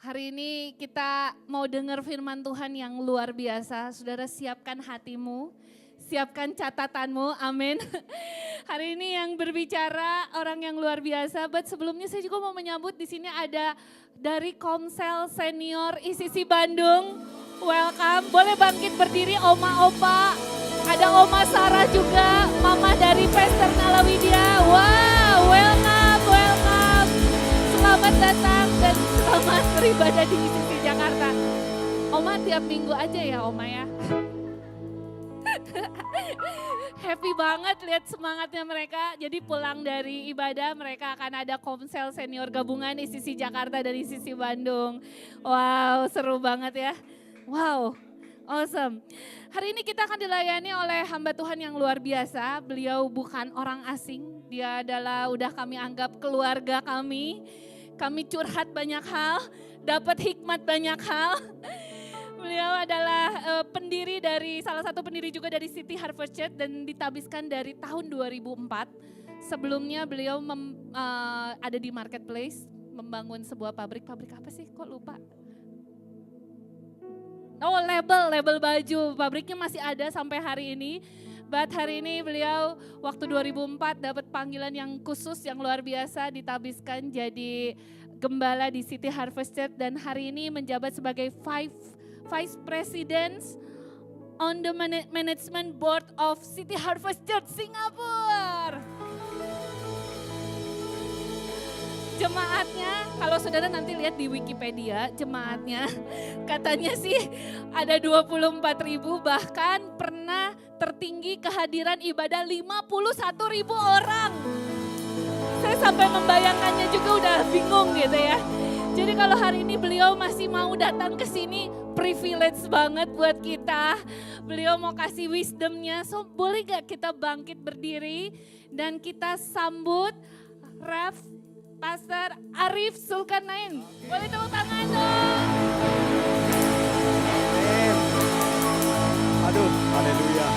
Hari ini kita mau dengar firman Tuhan yang luar biasa. Saudara siapkan hatimu, siapkan catatanmu, amin. Hari ini yang berbicara orang yang luar biasa. But sebelumnya saya juga mau menyambut di sini ada dari Komsel Senior ICC Bandung. Welcome, boleh bangkit berdiri Oma Opa. Ada Oma Sarah juga, Mama dari Pastor Nala Widya. Wow, welcome, welcome. Selamat datang dan selamat beribadah di ICC Jakarta. Oma tiap minggu aja ya Oma ya. Happy banget lihat semangatnya mereka. Jadi pulang dari ibadah mereka akan ada Komsel Senior Gabungan ICC Jakarta dan ICC Bandung. Wow, seru banget ya. Wow, awesome. Hari ini kita akan dilayani oleh hamba Tuhan yang luar biasa. Beliau bukan orang asing, dia adalah udah kami anggap keluarga kami. Kami curhat banyak hal, dapat hikmat banyak hal. Beliau adalah pendiri dari, salah satu pendiri juga dari City Harvest Church dan ditabiskan dari tahun 2004. Sebelumnya beliau ada di marketplace, membangun sebuah pabrik apa sih kok lupa. Oh label baju, pabriknya masih ada sampai hari ini. But hari ini beliau waktu 2004 dapat panggilan yang khusus, yang luar biasa, ditabiskan jadi gembala di City Harvest Church dan hari ini menjabat sebagai Vice President on the Management Board of City Harvest Church Singapura. Jemaatnya, kalau saudara nanti lihat di Wikipedia, jemaatnya katanya sih ada 24.000, bahkan pernah tertinggi kehadiran ibadah 51.000 orang. Saya sampai membayangkannya juga udah bingung gitu ya. Jadi kalau hari ini beliau masih mau datang ke sini, privilege banget buat kita. Beliau mau kasih wisdomnya, so boleh gak kita bangkit berdiri dan kita sambut Rev Pastor Arif Zulkarnain. Boleh tepuk tangan dong. Amin. Aduh, haleluya.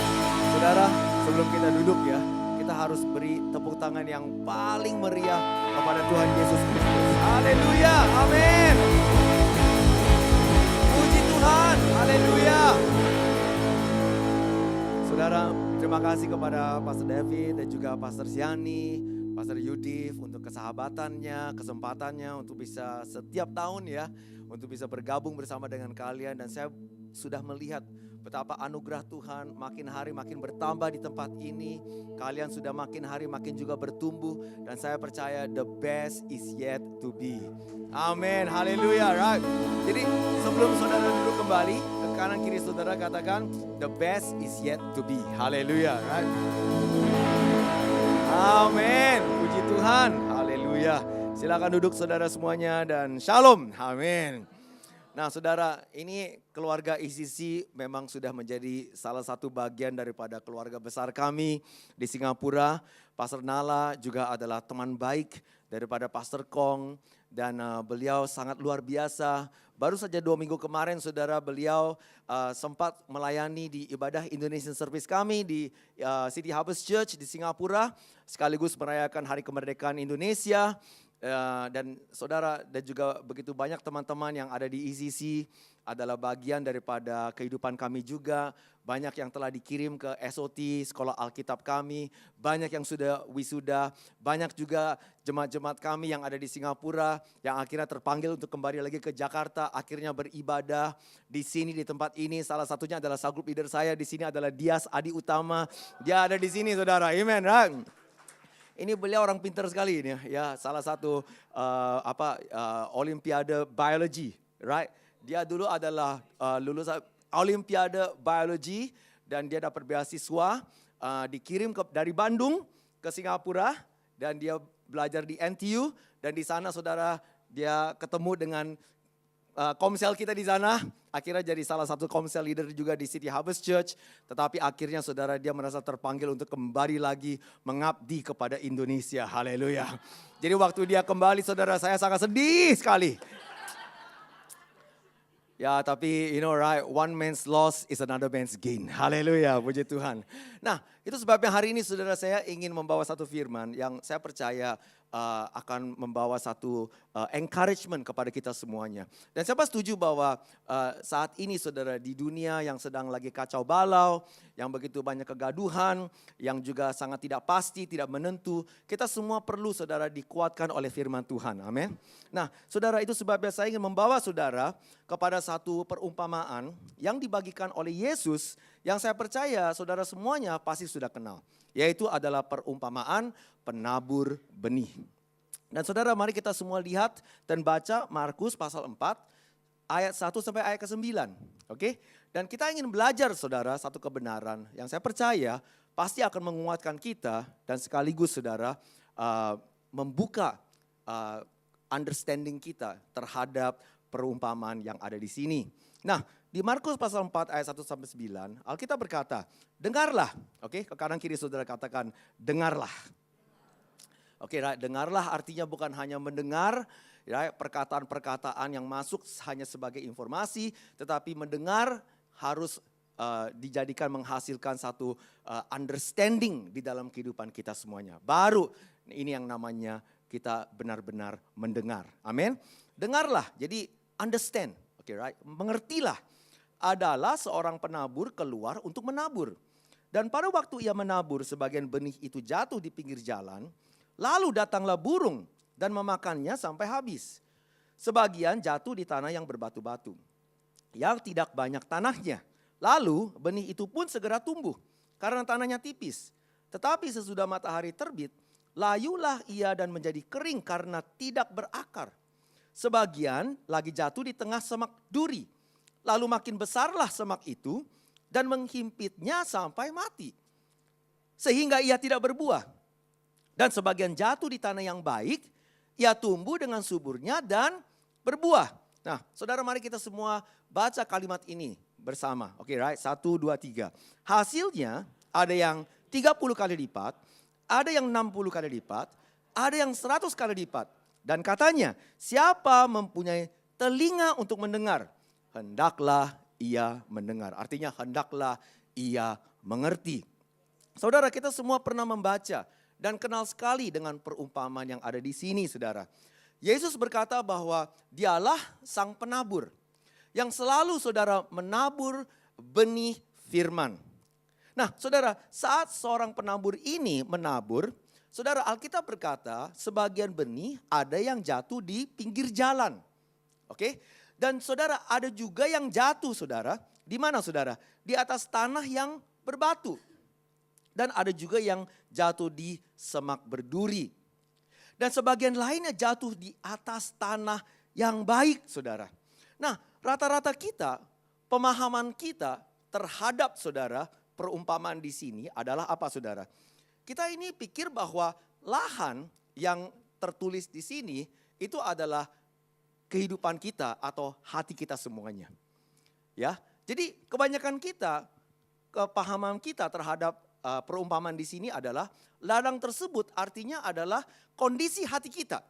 Saudara, sebelum kita duduk ya, kita harus beri tepuk tangan yang paling meriah kepada Tuhan Yesus Kristus. Haleluya, amin. Puji Tuhan, haleluya. Saudara, terima kasih kepada Pastor David dan juga Pastor Siani, Pastor Yudif untuk kesahabatannya, kesempatannya untuk bisa setiap tahun ya, untuk bisa bergabung bersama dengan kalian. Dan saya sudah melihat betapa anugerah Tuhan makin hari makin bertambah di tempat ini. Kalian sudah makin hari makin juga bertumbuh dan saya percaya the best is yet to be. Amin, haleluya, right. Jadi sebelum saudara duduk kembali, ke kanan kiri saudara katakan the best is yet to be. Haleluya, right. Amin, puji Tuhan, haleluya. Silakan duduk saudara semuanya dan shalom, amin. Nah saudara, ini keluarga ICC memang sudah menjadi salah satu bagian daripada keluarga besar kami di Singapura. Pastor Nala juga adalah teman baik daripada Pastor Kong dan beliau sangat luar biasa. Baru saja 2 minggu kemarin saudara beliau sempat melayani di ibadah Indonesian Service kami di City Harvest Church di Singapura. Sekaligus merayakan Hari Kemerdekaan Indonesia. Dan saudara dan juga begitu banyak teman-teman yang ada di ICC adalah bagian daripada kehidupan kami juga. Banyak yang telah dikirim ke SOT, Sekolah Alkitab kami. Banyak yang sudah wisuda. Banyak juga jemaat-jemaat kami yang ada di Singapura yang akhirnya terpanggil untuk kembali lagi ke Jakarta. Akhirnya beribadah di sini di tempat ini. Salah satunya adalah subgroup leader saya di sini adalah Dias Adi Utama. Dia ada di sini saudara, amen, right? Ini beliau orang pintar sekali ini ya, salah satu Olimpiade Biology, right? Dia dulu adalah lulusan Olimpiade Biology dan dia dapat beasiswa dikirim dari Bandung ke Singapura dan dia belajar di NTU dan di sana saudara dia ketemu dengan komsel kita di sana. Akhirnya jadi salah satu komsel leader juga di City Harvest Church. Tetapi akhirnya saudara dia merasa terpanggil untuk kembali lagi mengabdi kepada Indonesia. Haleluya. Jadi waktu dia kembali saudara saya sangat sedih sekali. Ya tapi you know right, one man's loss is another man's gain. Haleluya, puji Tuhan. Nah itu sebabnya hari ini saudara saya ingin membawa satu firman yang saya percaya akan membawa satu encouragement kepada kita semuanya. Dan siapa setuju bahwa saat ini saudara di dunia yang sedang lagi kacau balau, yang begitu banyak kegaduhan, yang juga sangat tidak pasti, tidak menentu, kita semua perlu saudara dikuatkan oleh firman Tuhan. Amin. Nah saudara, itu sebabnya saya ingin membawa saudara kepada satu perumpamaan yang dibagikan oleh Yesus, yang saya percaya saudara semuanya pasti sudah kenal. Yaitu adalah perumpamaan penabur benih. Dan saudara, mari kita semua lihat dan baca Markus pasal 4 ayat 1 sampai ayat ke-9. Oke? Dan kita ingin belajar saudara satu kebenaran yang saya percaya pasti akan menguatkan kita dan sekaligus saudara membuka understanding kita terhadap perumpamaan yang ada di sini. Nah, di Markus pasal 4 ayat 1 sampai 9, Alkitab berkata, dengarlah. Oke, ke kanan kiri saudara katakan, dengarlah. Oke, dengarlah artinya bukan hanya mendengar ya, perkataan-perkataan yang masuk hanya sebagai informasi, tetapi mendengar harus dijadikan menghasilkan satu understanding di dalam kehidupan kita semuanya. Baru ini yang namanya kita benar-benar mendengar. Amin. Dengarlah, jadi understand. Oke, right? Mengertilah. Adalah seorang penabur keluar untuk menabur. Dan pada waktu ia menabur, sebagian benih itu jatuh di pinggir jalan, lalu datanglah burung dan memakannya sampai habis. Sebagian jatuh di tanah yang berbatu-batu, yang tidak banyak tanahnya. Lalu benih itu pun segera tumbuh, karena tanahnya tipis. Tetapi sesudah matahari terbit, layulah ia dan menjadi kering karena tidak berakar. Sebagian lagi jatuh di tengah semak duri. Lalu makin besarlah semak itu dan menghimpitnya sampai mati. Sehingga ia tidak berbuah. Dan sebagian jatuh di tanah yang baik, ia tumbuh dengan suburnya dan berbuah. Nah saudara, mari kita semua baca kalimat ini bersama. Oke, right? 1, 2, 3. Hasilnya ada yang 30 kali lipat, ada yang 60 kali lipat, ada yang 100 kali lipat. Dan katanya, siapa mempunyai telinga untuk mendengar, hendaklah ia mendengar. Artinya hendaklah ia mengerti. Saudara, kita semua pernah membaca dan kenal sekali dengan perumpamaan yang ada di sini, saudara. Yesus berkata bahwa dialah sang penabur yang selalu saudara menabur benih firman. Nah saudara, saat seorang penabur ini menabur, saudara, Alkitab berkata sebagian benih ada yang jatuh di pinggir jalan. Oke? Dan saudara, ada juga yang jatuh saudara, di mana saudara? Di atas tanah yang berbatu. Dan ada juga yang jatuh di semak berduri. Dan sebagian lainnya jatuh di atas tanah yang baik saudara. Nah rata-rata kita, pemahaman kita terhadap saudara, perumpamaan di sini adalah apa saudara? Kita ini pikir bahwa lahan yang tertulis di sini itu adalah kehidupan kita atau hati kita semuanya. Ya, jadi kebanyakan kita, kepahaman kita terhadap perumpamaan di sini adalah ladang tersebut artinya adalah kondisi hati kita.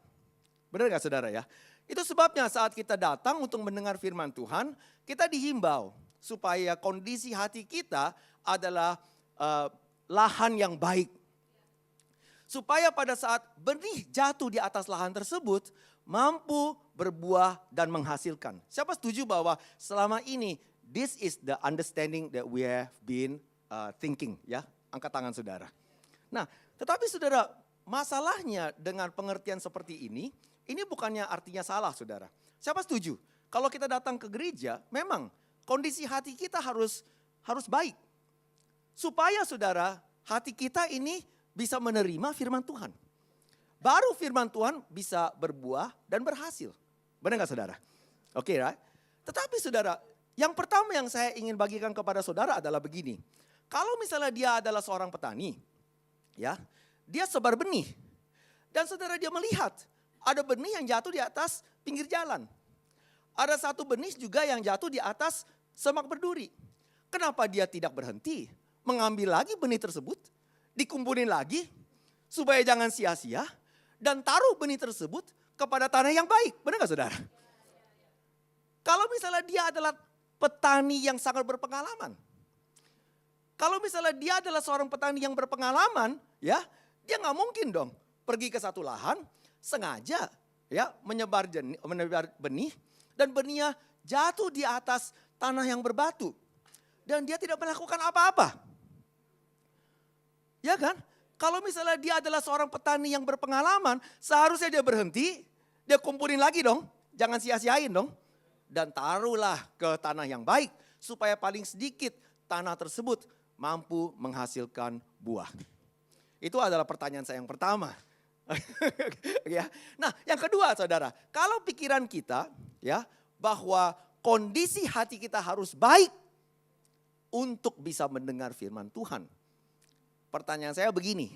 Benar gak saudara ya? Itu sebabnya saat kita datang untuk mendengar firman Tuhan, kita dihimbau supaya kondisi hati kita adalah lahan yang baik. Supaya pada saat benih jatuh di atas lahan tersebut, mampu berbuah dan menghasilkan. Siapa setuju bahwa selama ini, this is the understanding that we have been thinking, ya? Angkat tangan saudara. Nah, tetapi saudara, masalahnya dengan pengertian seperti ini bukannya artinya salah saudara. Siapa setuju? Kalau kita datang ke gereja, memang kondisi hati kita harus baik. Supaya saudara, hati kita ini bisa menerima firman Tuhan. Baru firman Tuhan bisa berbuah dan berhasil. Benar gak saudara? Oke, right? Tetapi saudara, yang pertama yang saya ingin bagikan kepada saudara adalah begini. Kalau misalnya dia adalah seorang petani, ya, dia sebar benih. Dan saudara, dia melihat ada benih yang jatuh di atas pinggir jalan. Ada satu benih juga yang jatuh di atas semak berduri. Kenapa dia tidak berhenti mengambil lagi benih tersebut, dikumpulin lagi supaya jangan sia-sia dan taruh benih tersebut kepada tanah yang baik. Benar gak saudara? Kalau misalnya dia adalah petani yang sangat berpengalaman. Kalau misalnya dia adalah seorang petani yang berpengalaman, ya, dia gak mungkin dong pergi ke satu lahan, sengaja ya menyebar benih, dan benihnya jatuh di atas tanah yang berbatu. Dan dia tidak melakukan apa-apa. Ya kan? Kalau misalnya dia adalah seorang petani yang berpengalaman, seharusnya dia berhenti, dia kumpulin lagi dong. Jangan sia-siain dong. Dan taruhlah ke tanah yang baik, supaya paling sedikit tanah tersebut mampu menghasilkan buah. Itu adalah pertanyaan saya yang pertama. Ya. Nah, yang kedua saudara, kalau pikiran kita ya bahwa kondisi hati kita harus baik untuk bisa mendengar firman Tuhan. Pertanyaan saya begini,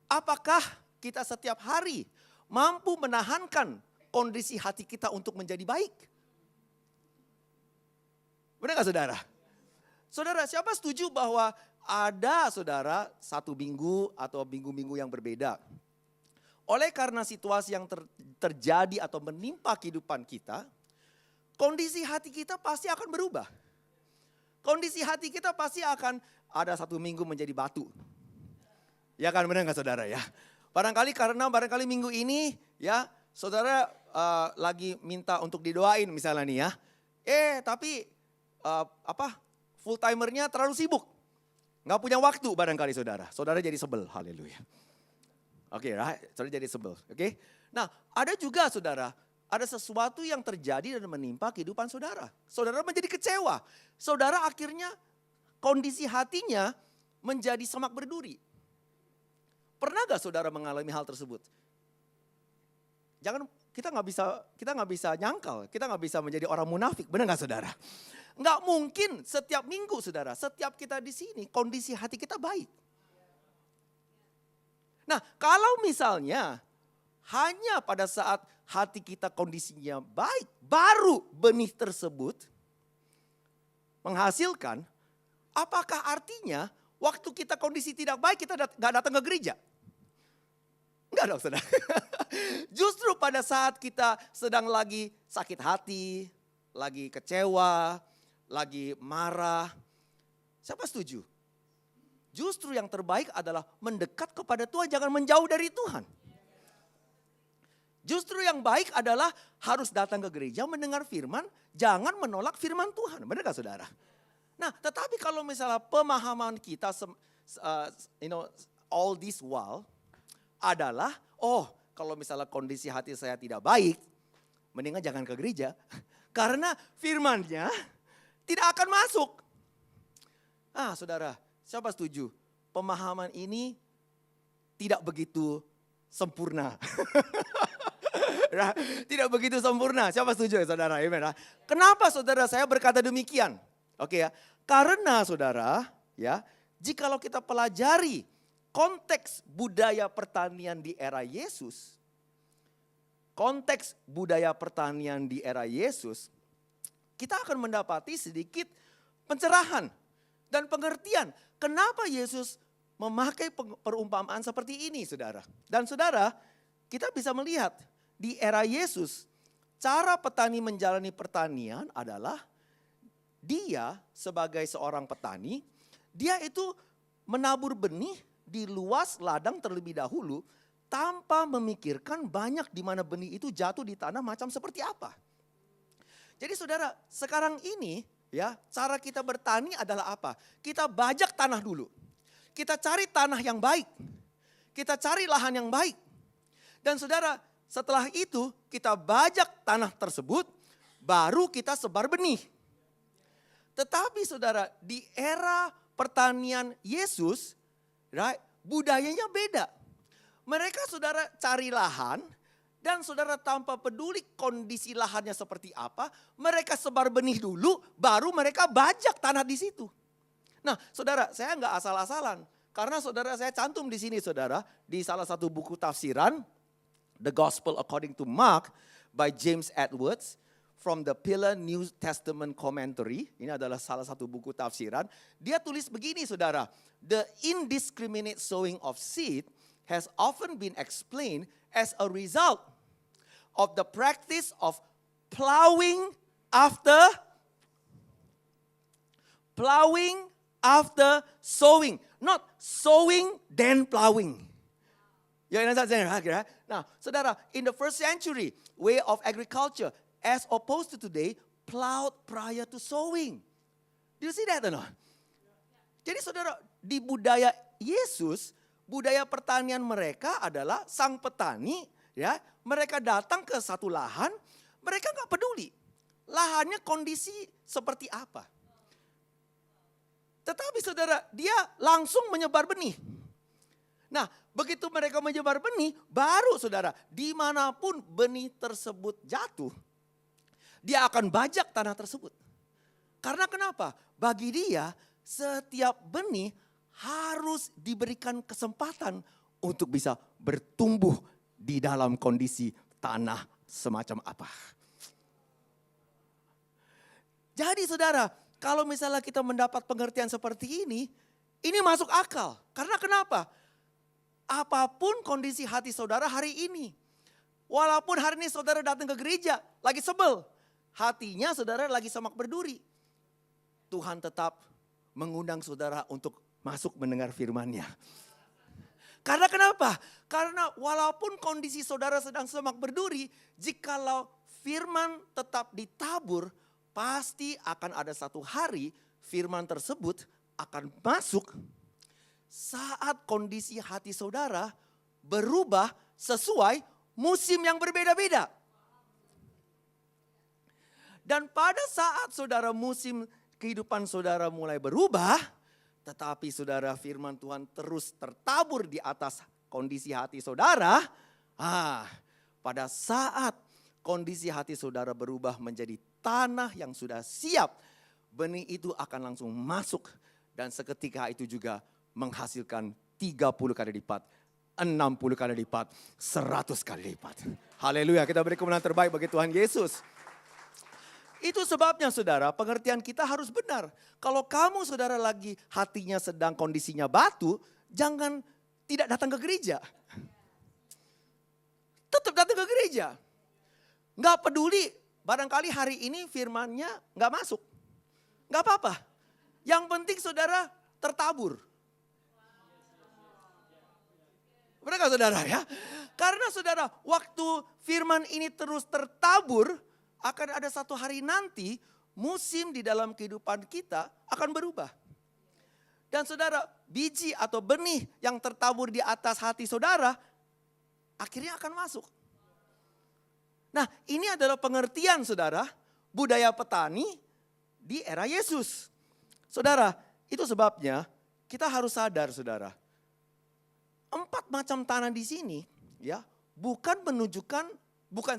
apakah kita setiap hari mampu menahankan kondisi hati kita untuk menjadi baik? Benar gak saudara? Saudara, siapa setuju bahwa ada saudara satu minggu atau minggu-minggu yang berbeda? Oleh karena situasi yang terjadi atau menimpa kehidupan kita, kondisi hati kita pasti akan berubah. Kondisi hati kita pasti akan ada satu minggu menjadi batu. Ya kan, benar gak saudara ya? Barangkali minggu ini ya saudara lagi minta untuk didoain misalnya nih ya. Tapi full timernya terlalu sibuk. Gak punya waktu barangkali saudara. Saudara jadi sebel, haleluya. Oke, right? Saudara jadi sebel, oke? Nah, ada juga saudara, ada sesuatu yang terjadi dan menimpa kehidupan saudara. Saudara menjadi kecewa. Saudara akhirnya kondisi hatinya menjadi semak berduri. Pernah gak saudara mengalami hal tersebut? Kita nggak bisa nyangkal, kita nggak bisa menjadi orang munafik, benar gak saudara? Nggak mungkin setiap minggu saudara, setiap kita di sini kondisi hati kita baik. Nah, kalau misalnya hanya pada saat hati kita kondisinya baik, baru benih tersebut menghasilkan, apakah artinya waktu kita kondisi tidak baik kita gak datang ke gereja? Enggak dong saudara. Justru pada saat kita sedang lagi sakit hati, lagi kecewa, lagi marah, siapa setuju? Justru yang terbaik adalah mendekat kepada Tuhan, jangan menjauh dari Tuhan. Justru yang baik adalah harus datang ke gereja mendengar firman, jangan menolak firman Tuhan. Benar gak saudara? Nah, tetapi kalau misalnya pemahaman kita all this while adalah, kalau misalnya kondisi hati saya tidak baik, mendingan jangan ke gereja. Karena firmannya tidak akan masuk. Saudara, siapa setuju? Pemahaman ini tidak begitu sempurna. Tidak begitu sempurna. Siapa setuju ya saudara? Amen. Kenapa saudara saya berkata demikian? Oke ya. Karena saudara ya, jikalau kita pelajari konteks budaya pertanian di era Yesus. Konteks budaya pertanian di era Yesus. Kita akan mendapati sedikit pencerahan dan pengertian. Kenapa Yesus memakai perumpamaan seperti ini saudara. Dan saudara, kita bisa melihat di era Yesus, cara petani menjalani pertanian adalah dia sebagai seorang petani, dia itu menabur benih di luas ladang terlebih dahulu tanpa memikirkan banyak di mana benih itu jatuh di tanah macam seperti apa. Jadi saudara, sekarang ini ya, cara kita bertani adalah apa? Kita bajak tanah dulu. Kita cari tanah yang baik. Kita cari lahan yang baik. Dan saudara, setelah itu kita bajak tanah tersebut, baru kita sebar benih. Tetapi saudara, di era pertanian Yesus, budayanya beda. Mereka saudara cari lahan, dan saudara tanpa peduli kondisi lahannya seperti apa, mereka sebar benih dulu, baru mereka bajak tanah di situ. Nah saudara, saya nggak asal-asalan. Karena saudara saya cantum di sini saudara, di salah satu buku tafsiran, The Gospel According to Mark by James Edwards, from the Pillar New Testament Commentary. Ini adalah salah satu buku tafsiran. Dia tulis begini saudara, the indiscriminate sowing of seed has often been explained as a result of the practice of plowing after sowing. Not sowing then plowing. You understand? Right? Now, saudara, in the first century, way of agriculture, as opposed to today, plowed prior to sowing. Do you see that or not? Jadi saudara, di budaya Yesus, budaya pertanian mereka adalah sang petani, ya, mereka datang ke satu lahan, mereka nggak peduli lahannya kondisi seperti apa. Tetapi saudara, dia langsung menyebar benih. Nah, begitu mereka menyebar benih, baru saudara, dimanapun benih tersebut jatuh, dia akan bajak tanah tersebut. Karena kenapa? Bagi dia, setiap benih harus diberikan kesempatan untuk bisa bertumbuh di dalam kondisi tanah semacam apa. Jadi saudara, kalau misalnya kita mendapat pengertian seperti ini masuk akal. Karena kenapa? Apapun kondisi hati saudara hari ini, walaupun hari ini saudara datang ke gereja, lagi sebel, hatinya saudara lagi semak berduri, Tuhan tetap mengundang saudara untuk masuk mendengar firman-Nya. Karena kenapa? Karena walaupun kondisi saudara sedang semak berduri, jikalau firman tetap ditabur, pasti akan ada satu hari firman tersebut akan masuk saat kondisi hati saudara berubah sesuai musim yang berbeda-beda. Dan pada saat saudara musim kehidupan saudara mulai berubah, tetapi saudara firman Tuhan terus tertabur di atas kondisi hati saudara. Pada saat kondisi hati saudara berubah menjadi tanah yang sudah siap, benih itu akan langsung masuk dan seketika itu juga menghasilkan 30 kali lipat, 60 kali lipat, 100 kali lipat. Haleluya, kita beri kemenangan terbaik bagi Tuhan Yesus. Itu sebabnya saudara, pengertian kita harus benar. Kalau kamu saudara lagi hatinya sedang kondisinya batu, jangan tidak datang ke gereja. Tetap datang ke gereja. Nggak peduli, barangkali hari ini firmannya nggak masuk. Nggak apa-apa. Yang penting saudara tertabur. Benar nggak saudara ya? Karena saudara, waktu firman ini terus tertabur, akan ada satu hari nanti musim di dalam kehidupan kita akan berubah. Dan saudara, biji atau benih yang tertabur di atas hati saudara akhirnya akan masuk. Nah, ini adalah pengertian saudara budaya petani di era Yesus. Saudara, itu sebabnya kita harus sadar saudara. 4 macam tanah di sini ya bukan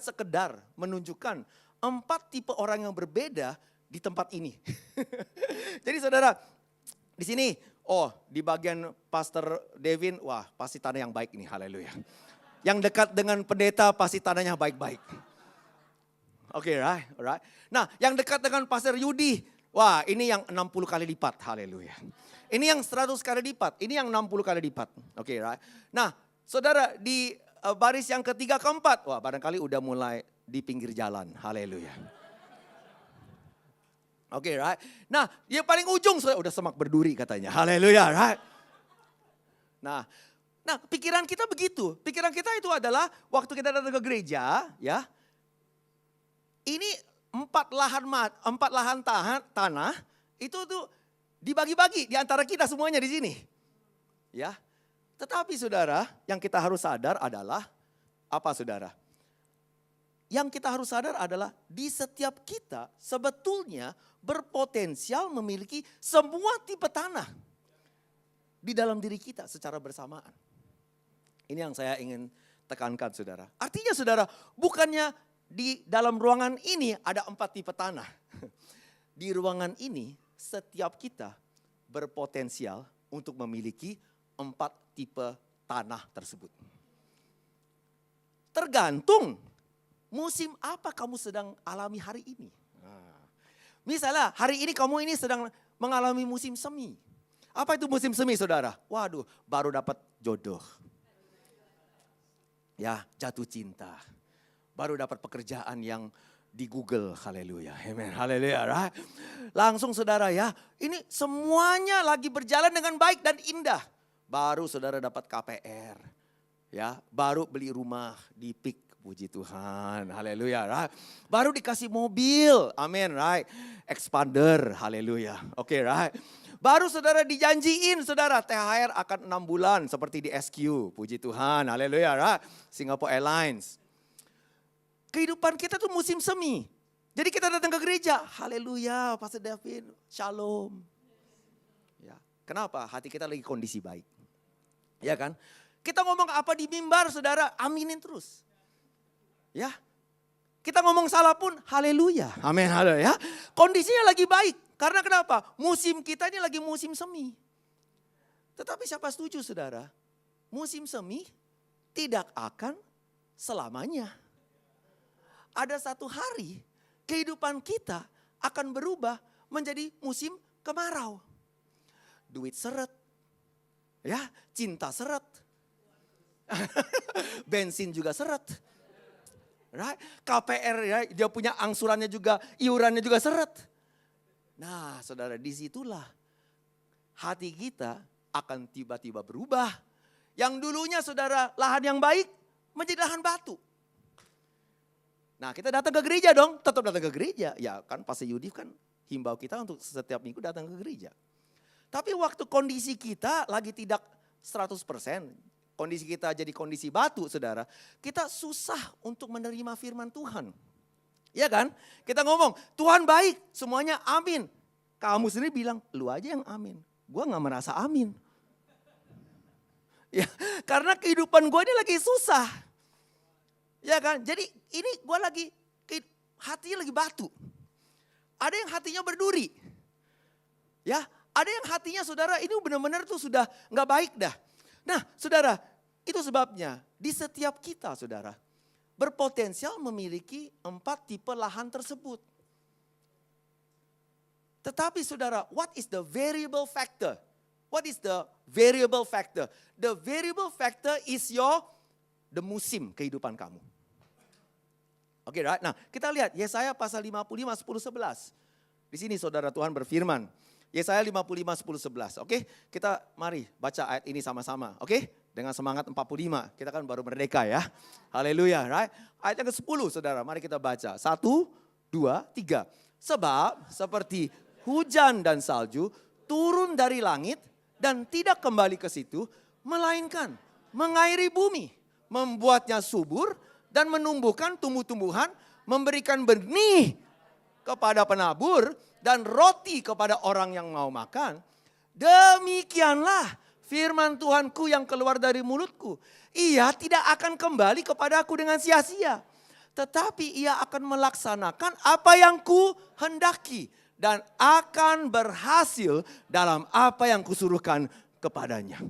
sekedar menunjukkan 4 tipe orang yang berbeda di tempat ini. Jadi saudara, di sini, di bagian Pastor Devin, wah pasti tanah yang baik ini, haleluya. Yang dekat dengan pendeta pasti tanahnya baik-baik. Oke, right. Nah, yang dekat dengan Pastor Yudi, wah ini yang 60 kali lipat, haleluya. Ini yang 100 kali lipat, ini yang 60 kali lipat. Oke, right. Nah, saudara di baris yang ketiga keempat, wah barangkali udah mulai di pinggir jalan, haleluya. Oke, right. Nah, yang paling ujung udah semak berduri katanya, haleluya, right. Nah, pikiran kita begitu. Pikiran kita itu adalah waktu kita datang ke gereja, ya. Ini 4 lahan tanah itu tuh dibagi-bagi di antara kita semuanya di sini. Ya. Tetapi saudara, yang kita harus sadar adalah apa saudara? Yang kita harus sadar adalah di setiap kita sebetulnya berpotensial memiliki semua tipe tanah di dalam diri kita secara bersamaan. Ini yang saya ingin tekankan saudara. Artinya saudara, bukannya di dalam ruangan ini ada 4 tipe tanah. Di ruangan ini setiap kita berpotensial untuk memiliki 4 tipe tanah tersebut. Tergantung musim apa kamu sedang alami hari ini. Misalnya hari ini kamu ini sedang mengalami musim semi. Apa itu musim semi saudara? Waduh, baru dapat jodoh. Ya, jatuh cinta. Baru dapat pekerjaan yang di Google, haleluya, amen, haleluya. Right? Langsung saudara ya, ini semuanya lagi berjalan dengan baik dan indah. Baru saudara dapat KPR. Ya, baru beli rumah di PIK, puji Tuhan, haleluya. Right? Baru dikasih mobil, amin, right? Expander, haleluya. Oke, right? Baru saudara dijanjiin saudara THR akan 6 bulan seperti di SQ, puji Tuhan, haleluya, right? Singapore Airlines. Kehidupan kita tuh musim semi. Jadi kita datang ke gereja, haleluya, Pastor David, shalom. Ya, kenapa? Hati kita lagi kondisi baik. Ya kan? Kita ngomong apa di mimbar, saudara, aminin terus. Ya, kita ngomong salah pun, haleluya. Amin, haleluya. Kondisinya lagi baik. Karena kenapa? Musim kita ini lagi musim semi. Tetapi siapa setuju, saudara? Musim semi tidak akan selamanya. Ada satu hari kehidupan kita akan berubah menjadi musim kemarau. Duit seret, ya, cinta seret. Bensin juga seret. Right? KPR ya, dia punya angsurannya juga, iurannya juga seret. Nah, saudara, disitulah hati kita akan tiba-tiba berubah. Yang dulunya saudara lahan yang baik menjadi lahan batu. Nah, kita datang ke gereja dong, tetap datang ke gereja. Ya kan, Pastor Yudi kan himbau kita untuk setiap minggu datang ke gereja. Tapi waktu kondisi kita lagi tidak 100%, kondisi kita jadi kondisi batu, saudara, kita susah untuk menerima firman Tuhan. Ya kan? Kita ngomong, Tuhan baik, semuanya amin. Kamu sendiri bilang, lu aja yang amin. Gua gak merasa amin. Ya, karena kehidupan gue ini lagi susah. Ya kan? Jadi ini gue lagi, hatinya lagi batu. Ada yang hatinya berduri. Ya, ada yang hatinya saudara ini benar-benar tuh sudah gak baik dah. Nah saudara, itu sebabnya di setiap kita saudara berpotensial memiliki 4 tipe lahan tersebut. Tetapi saudara, what is the variable factor? What is the variable factor? The variable factor is the musim kehidupan kamu. Oke, right? Nah kita lihat Yesaya pasal 55, 10, 11. Di sini saudara Tuhan berfirman. Yesaya 55, 10, 11. Oke, kita mari baca ayat ini sama-sama. Oke, dengan semangat 45. Kita kan baru merdeka ya. Haleluya, right? Ayat yang ke-10 saudara, mari kita baca. 1, 2, 3. Sebab seperti hujan dan salju turun dari langit dan tidak kembali ke situ, melainkan mengairi bumi, membuatnya subur dan menumbuhkan tumbuh-tumbuhan, memberikan benih kepada penabur dan roti kepada orang yang mau makan. Demikianlah firman Tuhanku yang keluar dari mulutku. Ia tidak akan kembali kepadaku dengan sia-sia, tetapi ia akan melaksanakan apa yang ku hendaki dan akan berhasil dalam apa yang kusuruhkan kepadanya.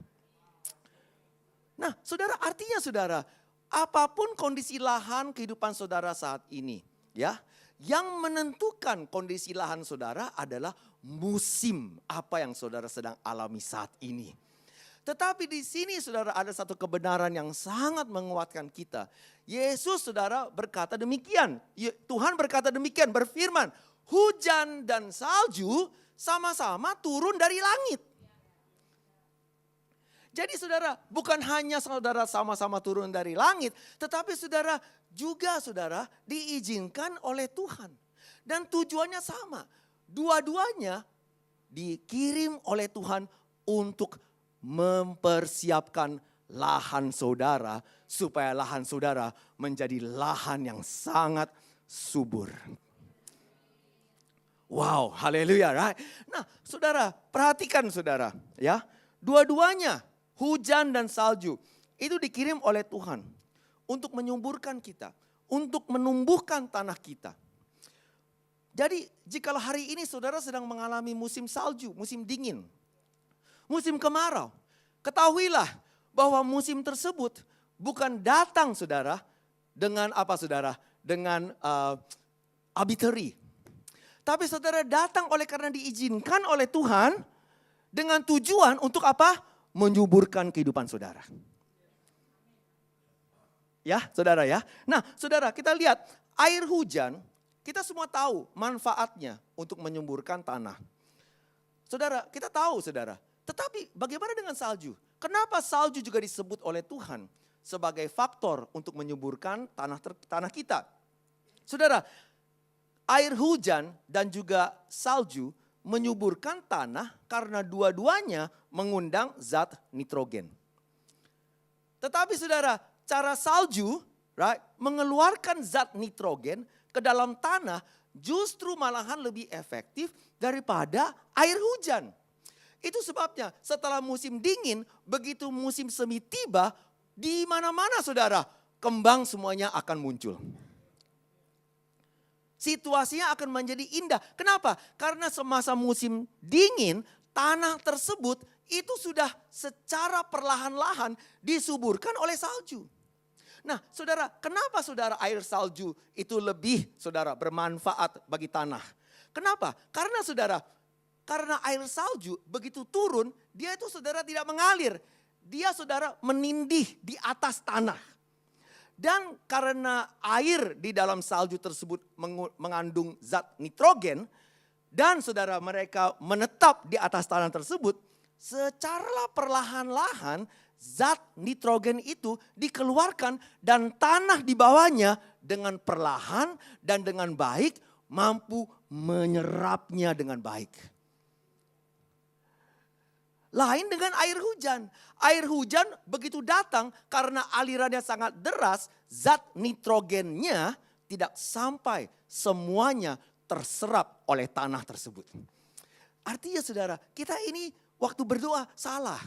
Nah saudara, artinya saudara, apapun kondisi lahan kehidupan saudara saat ini, ya, yang menentukan kondisi lahan saudara adalah musim apa yang saudara sedang alami saat ini. Tetapi di sini saudara ada satu kebenaran yang sangat menguatkan kita. Yesus saudara berkata demikian. Tuhan berkata demikian, berfirman, hujan dan salju sama-sama turun dari langit. Jadi saudara, bukan hanya saudara sama-sama turun dari langit, tetapi saudara juga saudara diizinkan oleh Tuhan. Dan tujuannya sama. Dua-duanya dikirim oleh Tuhan untuk mempersiapkan lahan saudara supaya lahan saudara menjadi lahan yang sangat subur. Wow, haleluya, right? Nah, saudara, perhatikan saudara, ya. Dua-duanya, hujan dan salju, itu dikirim oleh Tuhan untuk menyuburkan kita, untuk menumbuhkan tanah kita. Jadi, jikalau hari ini saudara sedang mengalami musim salju, musim dingin, musim kemarau, ketahuilah bahwa musim tersebut bukan datang saudara dengan apa saudara? Dengan arbitrary. Tapi saudara datang oleh karena diizinkan oleh Tuhan dengan tujuan untuk apa? Menyuburkan kehidupan saudara. Ya saudara ya. Nah saudara kita lihat air hujan kita semua tahu manfaatnya untuk menyuburkan tanah. Saudara kita tahu saudara. Tetapi bagaimana dengan salju? Kenapa salju juga disebut oleh Tuhan sebagai faktor untuk menyuburkan tanah kita. Saudara, air hujan dan juga salju menyuburkan tanah karena dua-duanya mengundang zat nitrogen. Tetapi saudara, cara salju mengeluarkan zat nitrogen ke dalam tanah justru malahan lebih efektif daripada air hujan. Itu sebabnya setelah musim dingin, begitu musim semi tiba, di mana-mana saudara, kembang semuanya akan muncul. Situasinya akan menjadi indah. Kenapa? Karena semasa musim dingin, tanah tersebut itu sudah secara perlahan-lahan disuburkan oleh salju. Nah saudara, kenapa saudara air salju itu lebih saudara bermanfaat bagi tanah? Kenapa? Karena saudara, karena air salju begitu turun, dia itu saudara tidak mengalir. Dia saudara menindih di atas tanah. Dan karena air di dalam salju tersebut mengandung zat nitrogen, dan saudara mereka menetap di atas tanah tersebut, secara perlahan-lahan zat nitrogen itu dikeluarkan dan tanah di bawahnya dengan perlahan dan dengan baik mampu menyerapnya dengan baik. Lain dengan air hujan. Air hujan begitu datang karena alirannya sangat deras, zat nitrogennya tidak sampai semuanya terserap oleh tanah tersebut. Artinya saudara, kita ini waktu berdoa salah.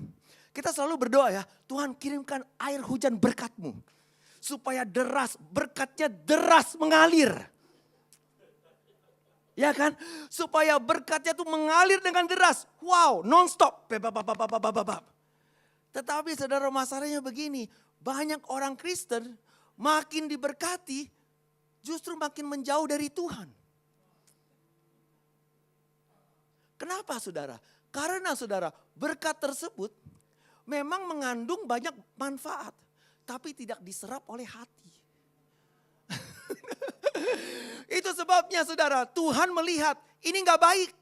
Kita selalu berdoa ya, Tuhan kirimkan air hujan berkat-Mu. Supaya berkatnya deras mengalir. Ya kan? Supaya berkatnya itu mengalir dengan deras. Wow, non-stop. Tetapi saudara masalahnya begini. Banyak orang Kristen makin diberkati justru makin menjauh dari Tuhan. Kenapa saudara? Karena saudara berkat tersebut memang mengandung banyak manfaat. Tapi tidak diserap oleh hati. Itu sebabnya saudara, Tuhan melihat ini gak baik.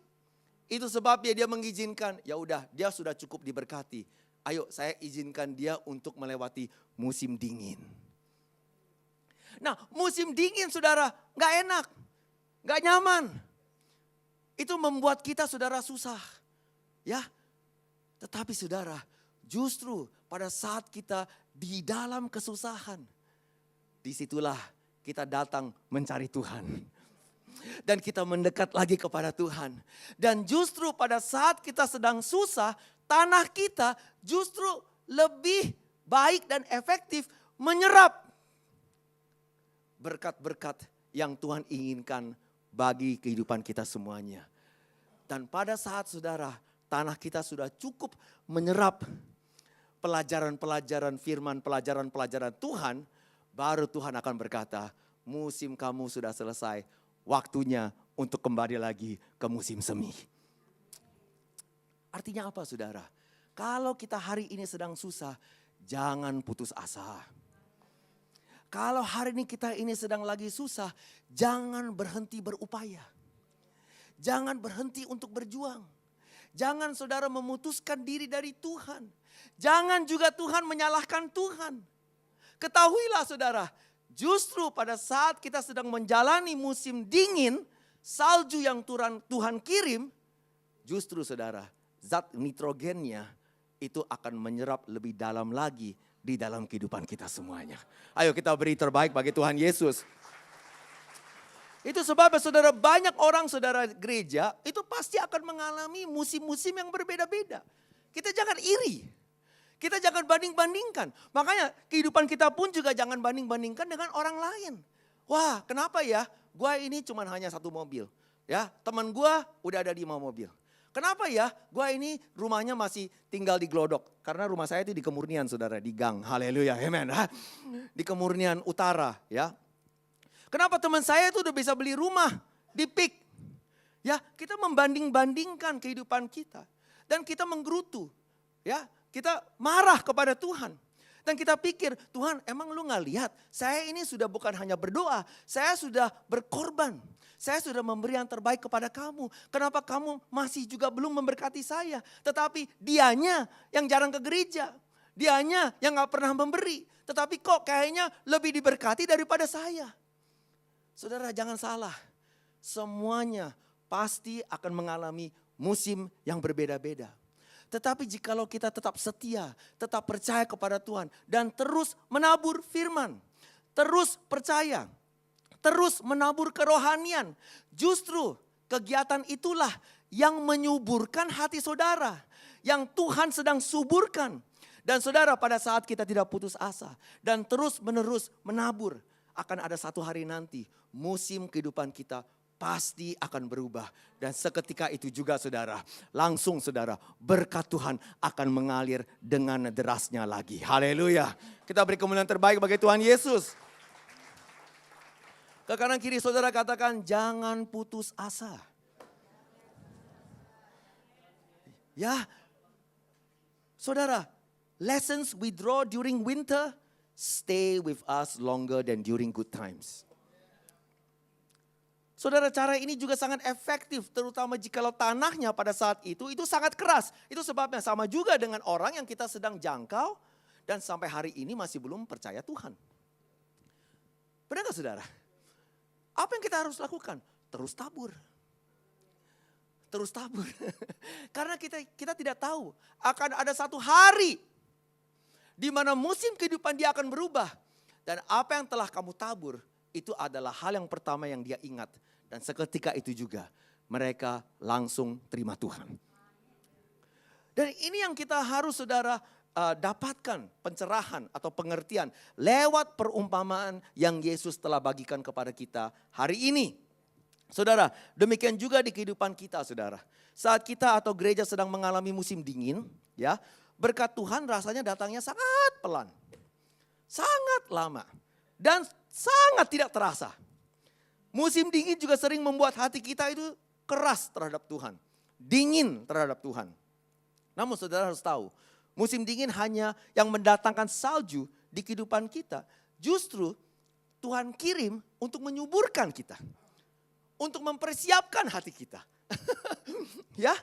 Itu sebabnya dia mengizinkan, ya udah dia sudah cukup diberkati. Ayo saya izinkan dia untuk melewati musim dingin. Nah musim dingin saudara gak enak, gak nyaman. Itu membuat kita saudara susah. Ya, tetapi saudara justru pada saat kita di dalam kesusahan, disitulah kita datang mencari Tuhan. Dan kita mendekat lagi kepada Tuhan. Dan justru pada saat kita sedang susah, tanah kita justru lebih baik dan efektif menyerap berkat-berkat yang Tuhan inginkan bagi kehidupan kita semuanya. Dan pada saat saudara, tanah kita sudah cukup menyerap pelajaran-pelajaran firman, pelajaran-pelajaran Tuhan, baru Tuhan akan berkata, musim kamu sudah selesai, waktunya untuk kembali lagi ke musim semi. Artinya apa saudara? Kalau kita hari ini sedang susah, jangan putus asa. Kalau hari ini kita ini sedang lagi susah, jangan berhenti berupaya. Jangan berhenti untuk berjuang. Jangan saudara memutuskan diri dari Tuhan. Jangan juga Tuhan menyalahkan Tuhan. Ketahuilah saudara, justru pada saat kita sedang menjalani musim dingin, salju yang Tuhan kirim, justru saudara, zat nitrogennya itu akan menyerap lebih dalam lagi di dalam kehidupan kita semuanya. Ayo kita beri terbaik bagi Tuhan Yesus. Itu sebabnya saudara, banyak orang saudara gereja itu pasti akan mengalami musim-musim yang berbeda-beda. Kita jangan iri. Kita jangan banding-bandingkan. Makanya kehidupan kita pun juga jangan banding-bandingkan dengan orang lain. Wah, kenapa ya? Gua ini cuma hanya satu mobil. Ya, teman gua udah ada 5 mobil. Kenapa ya? Gua ini rumahnya masih tinggal di Glodok. Karena rumah saya itu di Kemurnian saudara, di gang. Haleluya, amen. Di Kemurnian Utara ya. Kenapa teman saya itu udah bisa beli rumah di PIK? Ya, kita membanding-bandingkan kehidupan kita. Dan kita menggerutu. Ya, kita marah kepada Tuhan. Dan kita pikir, Tuhan emang lu gak lihat? Saya ini sudah bukan hanya berdoa, saya sudah berkorban. Saya sudah memberi yang terbaik kepada kamu. Kenapa kamu masih juga belum memberkati saya? Tetapi dianya yang jarang ke gereja. Dianya yang gak pernah memberi. Tetapi kok kayaknya lebih diberkati daripada saya. Saudara jangan salah. Semuanya pasti akan mengalami musim yang berbeda-beda. Tetapi jikalau kita tetap setia, tetap percaya kepada Tuhan. Dan terus menabur firman. Terus percaya. Terus menabur kerohanian. Justru kegiatan itulah yang menyuburkan hati saudara. Yang Tuhan sedang suburkan. Dan saudara pada saat kita tidak putus asa dan terus menerus menabur. Akan ada satu hari nanti musim kehidupan kita pasti akan berubah. Dan seketika itu juga saudara, langsung saudara berkat Tuhan akan mengalir dengan derasnya lagi. Haleluya. Kita beri kemuliaan terbaik bagi Tuhan Yesus. Ke kanan kiri saudara katakan jangan putus asa. Ya, saudara. Lessons we draw during winter stay with us longer than during good times. Saudara, cara ini juga sangat efektif, terutama jikalau tanahnya pada saat itu sangat keras. Itu sebabnya sama juga dengan orang yang kita sedang jangkau dan sampai hari ini masih belum percaya Tuhan. Benar gak saudara? Apa yang kita harus lakukan? Terus tabur. Terus tabur. Karena kita tidak tahu akan ada satu hari di mana musim kehidupan dia akan berubah. Dan apa yang telah kamu tabur, itu adalah hal yang pertama yang dia ingat. Dan seketika itu juga mereka langsung terima Tuhan. Dan ini yang kita harus saudara dapatkan pencerahan atau pengertian lewat perumpamaan yang Yesus telah bagikan kepada kita hari ini. Saudara, demikian juga di kehidupan kita saudara. Saat kita atau gereja sedang mengalami musim dingin, ya, berkat Tuhan rasanya datangnya sangat pelan. Sangat lama. Dan sangat tidak terasa. Musim dingin juga sering membuat hati kita itu keras terhadap Tuhan. Dingin terhadap Tuhan. Namun saudara harus tahu, musim dingin hanya yang mendatangkan salju di kehidupan kita. Justru Tuhan kirim untuk menyuburkan kita. Untuk mempersiapkan hati kita. Ya,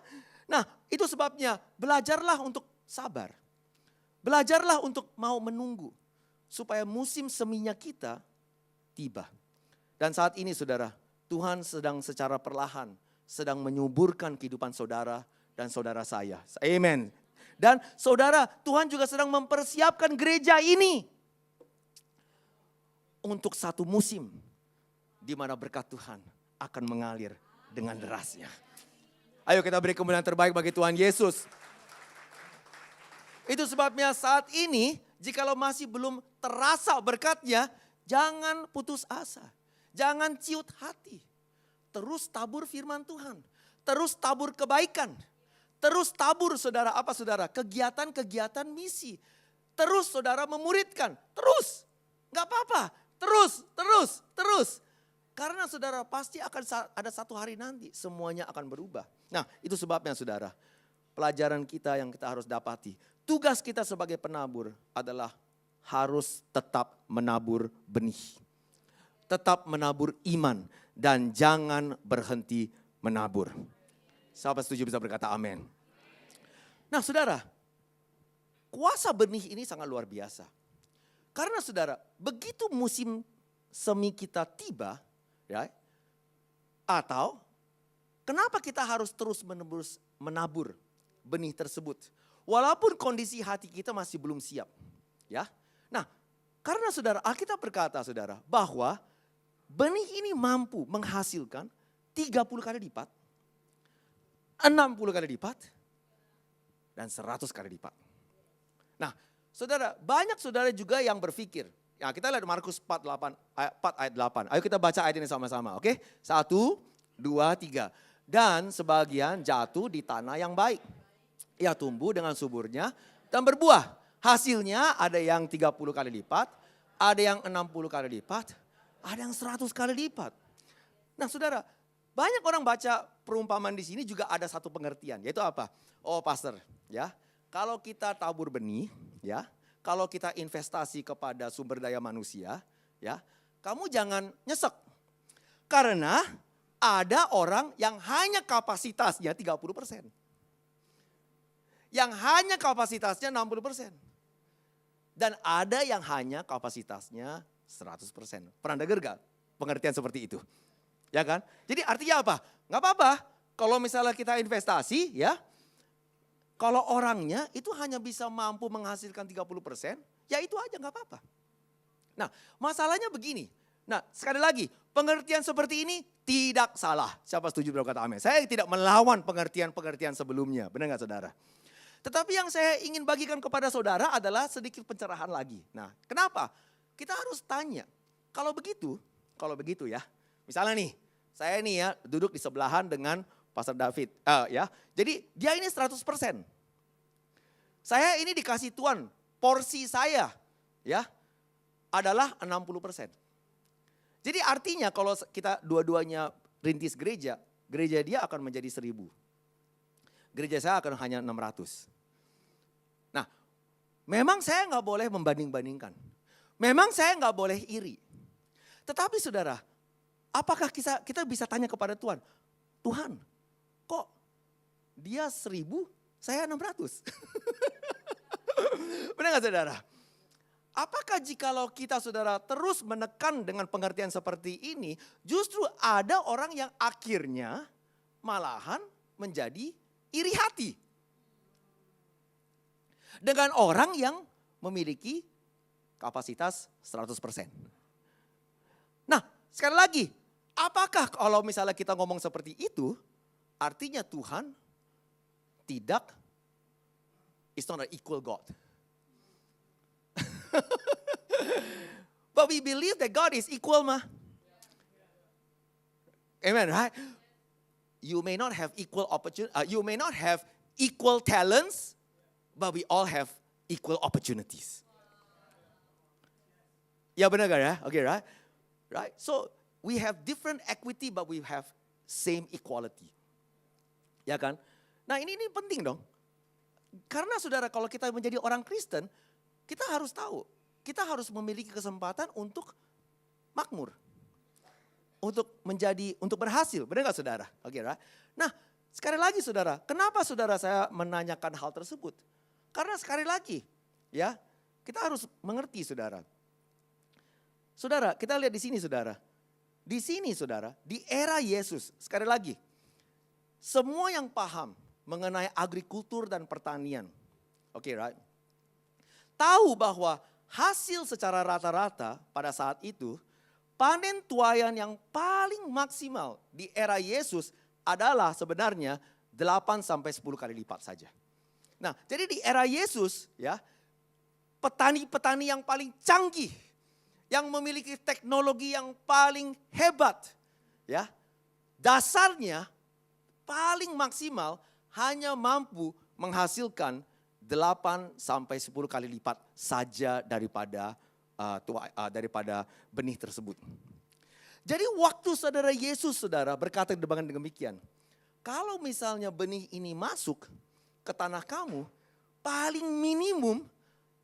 nah itu sebabnya belajarlah untuk sabar. Belajarlah untuk mau menunggu. Supaya musim seminya kita tiba. Dan saat ini saudara, Tuhan sedang secara perlahan sedang menyuburkan kehidupan saudara dan saudara saya. Amen. Dan saudara, Tuhan juga sedang mempersiapkan gereja ini. Untuk satu musim di mana berkat Tuhan akan mengalir dengan derasnya. Ayo kita beri kemuliaan terbaik bagi Tuhan Yesus. Itu sebabnya saat ini jikalau masih belum terasa berkatnya, jangan putus asa. Jangan ciut hati. Terus tabur firman Tuhan. Terus tabur kebaikan. Terus tabur saudara apa saudara? Kegiatan-kegiatan misi. Terus saudara memuridkan. Terus. Gak apa-apa. Terus. Karena saudara pasti akan ada satu hari nanti semuanya akan berubah. Nah itu sebabnya saudara. Pelajaran kita yang kita harus dapati. Tugas kita sebagai penabur adalah harus tetap menabur benih. Tetap menabur iman dan jangan berhenti menabur. Siapa setuju bisa berkata amin. Nah saudara, kuasa benih ini sangat luar biasa. Karena saudara, begitu musim semi kita tiba, ya, atau kenapa kita harus terus menabur benih tersebut? Walaupun kondisi hati kita masih belum siap. Ya. Nah, karena saudara, Alkitab berkata saudara, bahwa benih ini mampu menghasilkan 30 kali lipat, 60 kali lipat, dan 100 kali lipat. Nah, saudara, banyak saudara juga yang berpikir. Ya, kita lihat Markus 4 ayat 8. Ayo kita baca ayat ini sama-sama, oke? 1, 2, 3. Dan sebagian jatuh di tanah yang baik. Ia tumbuh dengan suburnya dan berbuah. Hasilnya ada yang 30 kali lipat, ada yang 60 kali lipat, ada yang 100 kali lipat. Nah saudara, banyak orang baca perumpamaan di sini juga ada satu pengertian, yaitu apa? Oh pastor, ya, kalau kita tabur benih, ya, kalau kita investasi kepada sumber daya manusia, ya, kamu jangan nyesek. Karena ada orang yang hanya kapasitasnya 30%. Yang hanya kapasitasnya 60%. Dan ada yang hanya kapasitasnya 100%. Pernah dengar gak pengertian seperti itu? Ya kan? Jadi artinya apa? Gak apa-apa. Kalau misalnya kita investasi ya, kalau orangnya itu hanya bisa mampu menghasilkan 30%, ya itu aja gak apa-apa. Nah masalahnya begini. Nah sekali lagi, pengertian seperti ini tidak salah. Siapa setuju berkata amin? Saya tidak melawan pengertian-pengertian sebelumnya. Benar gak saudara? Tetapi yang saya ingin bagikan kepada saudara adalah sedikit pencerahan lagi. Nah kenapa? Kita harus tanya, kalau begitu ya. Misalnya nih, saya nih ya duduk di sebelahan dengan Pastor David. Ya, jadi dia ini 100%. Saya ini dikasih Tuhan, porsi saya ya adalah 60%. Jadi artinya kalau kita dua-duanya rintis gereja dia akan menjadi 1.000. Gereja saya akan hanya 600. Nah, memang saya nggak boleh membanding-bandingkan. Memang saya nggak boleh iri. Tetapi saudara, apakah kita bisa tanya kepada Tuhan, Tuhan kok dia 1.000, saya 600? Benar nggak saudara? Apakah jikalau kita saudara terus menekan dengan pengertian seperti ini, justru ada orang yang akhirnya malahan menjadi iri hati. Dengan orang yang memiliki kapasitas 100%. Nah sekali lagi, apakah kalau misalnya kita ngomong seperti itu, artinya Tuhan tidak, is not an equal God. But we believe that God is equal mah. Amen, right? You may not have equal opportunity, you may not have equal talents, but we all have equal opportunities. Ya benar gak ya? Okay, right? Right? So we have different equity but we have same equality. Ya kan? Nah ini penting dong. Karena saudara kalau kita menjadi orang Kristen, kita harus tahu. Kita harus memiliki kesempatan untuk makmur. Untuk berhasil. Benar gak saudara? Okay, right? Nah sekali lagi saudara, kenapa saudara saya menanyakan hal tersebut? Karena sekali lagi ya kita harus mengerti saudara. Saudara kita lihat di sini saudara. Di sini saudara, di era Yesus sekali lagi. Semua yang paham mengenai agrikultur dan pertanian. Oke, right? Tahu bahwa hasil secara rata-rata pada saat itu, panen tuayan yang paling maksimal di era Yesus adalah sebenarnya 8 sampai 10 kali lipat saja. Nah, jadi di era Yesus ya, petani-petani yang paling canggih, yang memiliki teknologi yang paling hebat, ya, dasarnya paling maksimal hanya mampu menghasilkan 8 sampai 10 kali lipat saja daripada benih tersebut. Jadi waktu saudara Yesus saudara berkata dengan demikian, kalau misalnya benih ini masuk ke tanah kamu, paling minimum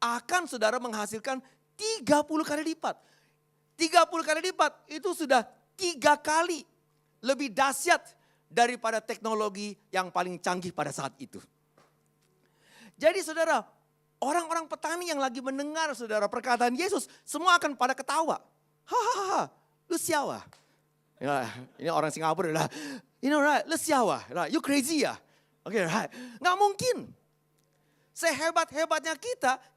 akan saudara menghasilkan 30 kali lipat. 30 kali lipat itu sudah 3 kali lebih dahsyat daripada teknologi yang paling canggih pada saat itu. Jadi saudara, orang-orang petani yang lagi mendengar saudara perkataan Yesus, semua akan pada ketawa. Hahaha, lu siapa? Ya, ini orang Singapura lah. You know right, lu siapa? Right, you crazy ya? Oke, right. Nggak mungkin. Sehebat-hebatnya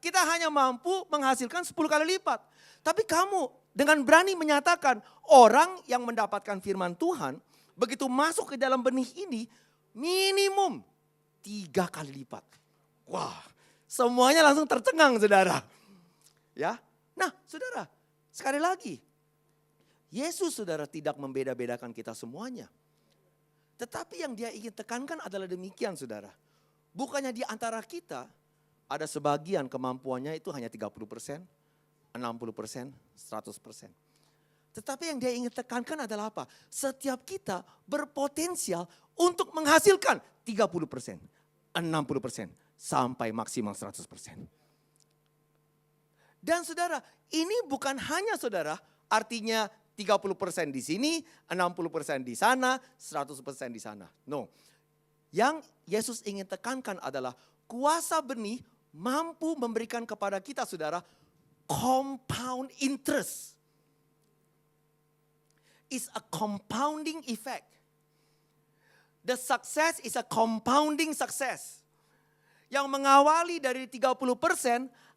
kita hanya mampu menghasilkan 10 kali lipat. Tapi kamu dengan berani menyatakan orang yang mendapatkan firman Tuhan, begitu masuk ke dalam benih ini, minimum 3 kali lipat. Wah, semuanya langsung tercengang saudara. Ya, nah saudara, sekali lagi, Yesus saudara tidak membeda-bedakan kita semuanya. Tetapi yang dia ingin tekankan adalah demikian saudara. Bukannya di antara kita ada sebagian kemampuannya itu hanya 30%, 60%, 100%. Tetapi yang dia ingin tekankan adalah apa? Setiap kita berpotensial untuk menghasilkan 30%, 60%, sampai maksimal 100%. Dan saudara, ini bukan hanya saudara artinya 30% di sini, 60% di sana, 100% di sana. No. Yang Yesus ingin tekankan adalah kuasa benih mampu memberikan kepada kita saudara compound interest. Is a compounding effect. The success is a compounding success. Yang mengawali dari 30%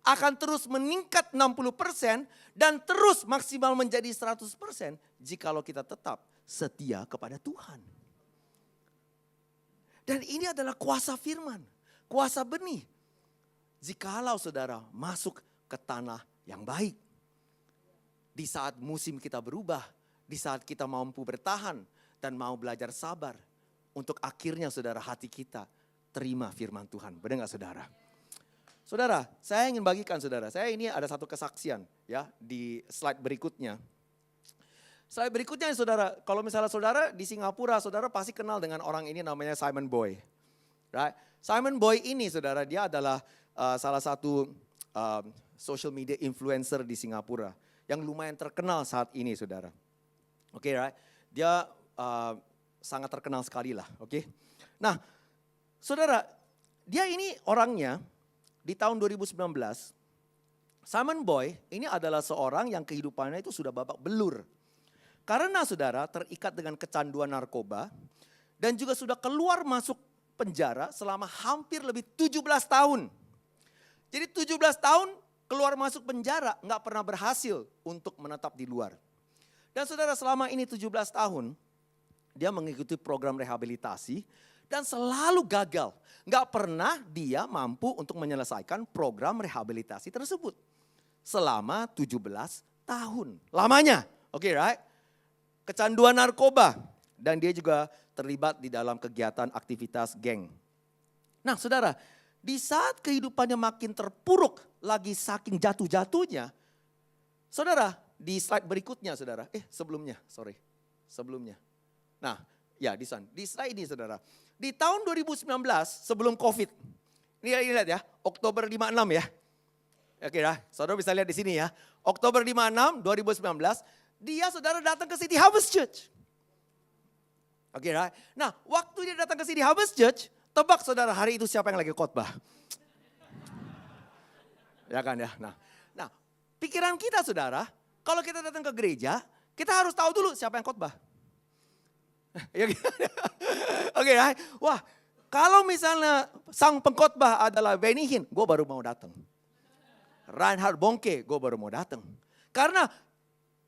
akan terus meningkat 60% dan terus maksimal menjadi 100% jikalau kita tetap setia kepada Tuhan. Dan ini adalah kuasa firman, kuasa benih. Jikalau saudara masuk ke tanah yang baik. Di saat musim kita berubah, di saat kita mampu bertahan dan mau belajar sabar. Untuk akhirnya saudara hati kita terima firman Tuhan. Benar gak saudara? Saudara, saya ingin bagikan saudara. Saya ini ada satu kesaksian ya di slide berikutnya. Slide berikutnya saudara, kalau misalnya saudara di Singapura, saudara pasti kenal dengan orang ini namanya Simon Boy. Right? Simon Boy ini saudara, dia adalah salah satu social media influencer di Singapura. Yang lumayan terkenal saat ini saudara. Oke, right? Dia sangat terkenal sekali lah, oke. Nah, saudara, dia ini orangnya di tahun 2019, Simon Boy ini adalah seorang yang kehidupannya itu sudah babak belur. Karena saudara terikat dengan kecanduan narkoba dan juga sudah keluar masuk penjara selama hampir lebih 17 tahun. Jadi 17 tahun keluar masuk penjara nggak pernah berhasil untuk menetap di luar. Dan saudara selama ini 17 tahun, dia mengikuti program rehabilitasi dan selalu gagal. Nggak pernah dia mampu untuk menyelesaikan program rehabilitasi tersebut. Selama 17 tahun. Lamanya, oke, right? Kecanduan narkoba. Dan dia juga terlibat di dalam kegiatan aktivitas geng. Nah saudara, di saat kehidupannya makin terpuruk lagi saking jatuh-jatuhnya. Saudara, di slide berikutnya saudara, sebelumnya. Nah, ya di slide ini saudara. Di tahun 2019 sebelum COVID. Ini lihat ya, Oktober 56 ya. Oke ya, saudara bisa lihat di sini ya. Oktober 56 2019, dia saudara datang ke City Harvest Church. Oke, right? Nah, waktu dia datang ke City Harvest Church, tebak saudara hari itu siapa yang lagi khotbah? Ya kan ya. Nah, pikiran kita saudara, kalau kita datang ke gereja, kita harus tahu dulu siapa yang khotbah. Oke, right? Wah, kalau misalnya sang pengkhotbah adalah Benny Hinn, gue baru mau datang. Reinhard Bonnke, gue baru mau datang. Karena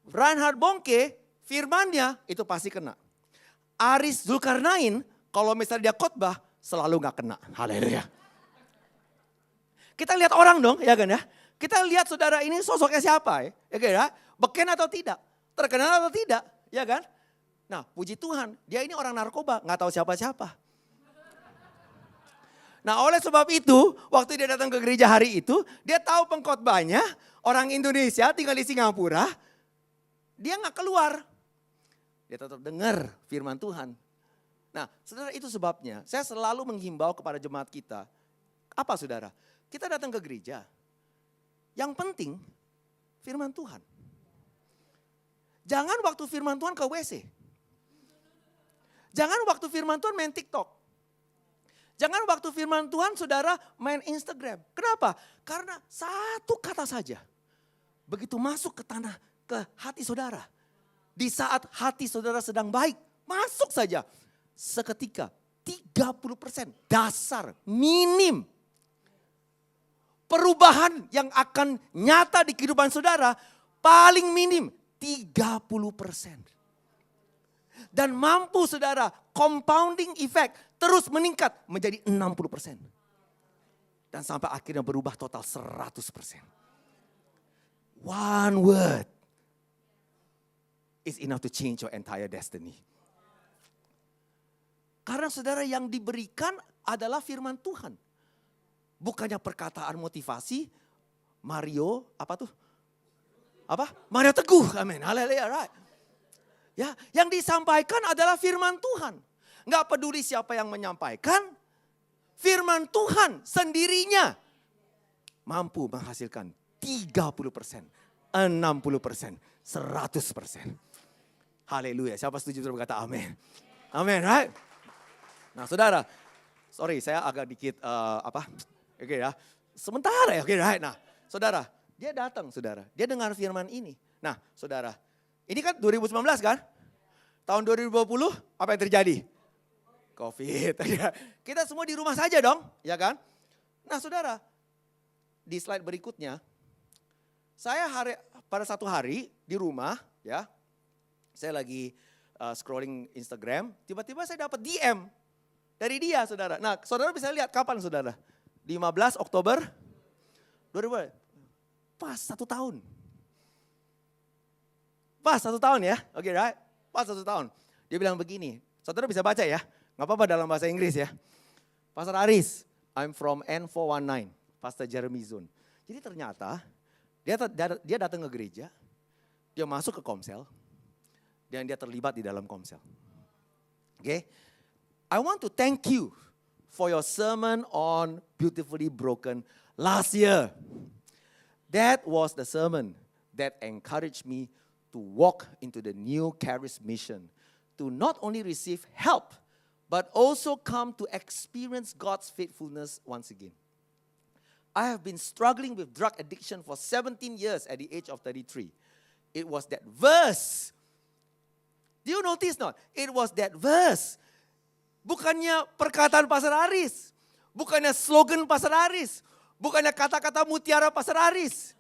Reinhard Bonnke, firmannya itu pasti kena. Aris Zulkarnain, kalau misalnya dia khotbah, selalu gak kena. Haleluya. Kita lihat orang dong, ya kan ya. Kita lihat saudara ini sosoknya siapa ya. Ya kan ya. Beken atau tidak, terkenal atau tidak, ya kan. Nah puji Tuhan, dia ini orang narkoba, gak tahu siapa-siapa. Nah oleh sebab itu, waktu dia datang ke gereja hari itu, dia tahu pengkhotbahnya, orang Indonesia tinggal di Singapura, dia gak keluar. Dia tetap dengar firman Tuhan. Nah saudara itu sebabnya, saya selalu menghimbau kepada jemaat kita. Apa saudara? Kita datang ke gereja, yang penting firman Tuhan. Jangan waktu firman Tuhan ke WC. Jangan waktu firman Tuhan main TikTok. Jangan waktu firman Tuhan saudara main Instagram. Kenapa? Karena satu kata saja. Begitu masuk ke tanah, ke hati saudara. Di saat hati saudara sedang baik, masuk saja. Seketika 30% dasar minim. Perubahan yang akan nyata di kehidupan saudara paling minim 30%. Dan mampu saudara compounding effect terus meningkat menjadi 60%. Dan sampai akhirnya berubah total 100%. One word is enough to change your entire destiny. Karena saudara yang diberikan adalah firman Tuhan. Bukannya perkataan motivasi, Mario Mario Teguh, amin, haleluya, right. Ya, yang disampaikan adalah firman Tuhan. Nggak peduli siapa yang menyampaikan, firman Tuhan sendirinya mampu menghasilkan 30%, 60%, 100%. Haleluya, siapa setuju berkata amin. Amin, right? Nah saudara, sorry saya agak dikit Oke ya. sementara ya. Oke, right. Nah, saudara, dia datang saudara. Dia dengar firman ini. Nah, saudara, ini kan 2019 kan? Tahun 2020 apa yang terjadi? COVID. Kita semua di rumah saja dong, ya kan? Nah, saudara, di slide berikutnya, pada satu hari di rumah, ya, saya lagi scrolling Instagram, tiba-tiba saya dapat DM dari dia, saudara. Nah, saudara bisa lihat kapan, saudara? 15 Oktober 2000, pas 1 tahun. Pas 1 tahun ya, oke, right? Pas 1 tahun. Dia bilang begini, saudara bisa baca ya, nggak apa-apa dalam bahasa Inggris ya. Pastor Aris, I'm from N419, Pastor Jeremy Zone. Jadi ternyata dia datang ke gereja, dia masuk ke komsel, dan dia terlibat di dalam komsel. Oke, I want to thank you for your sermon on Beautifully Broken last year. That was the sermon that encouraged me to walk into the new Charis mission, to not only receive help, but also come to experience God's faithfulness once again. I have been struggling with drug addiction for 17 years at the age of 33. It was that verse. Do you notice not? It was that verse. Bukannya perkataan Pastor Aris. Bukannya slogan Pastor Aris. Bukannya kata-kata mutiara Pastor Aris.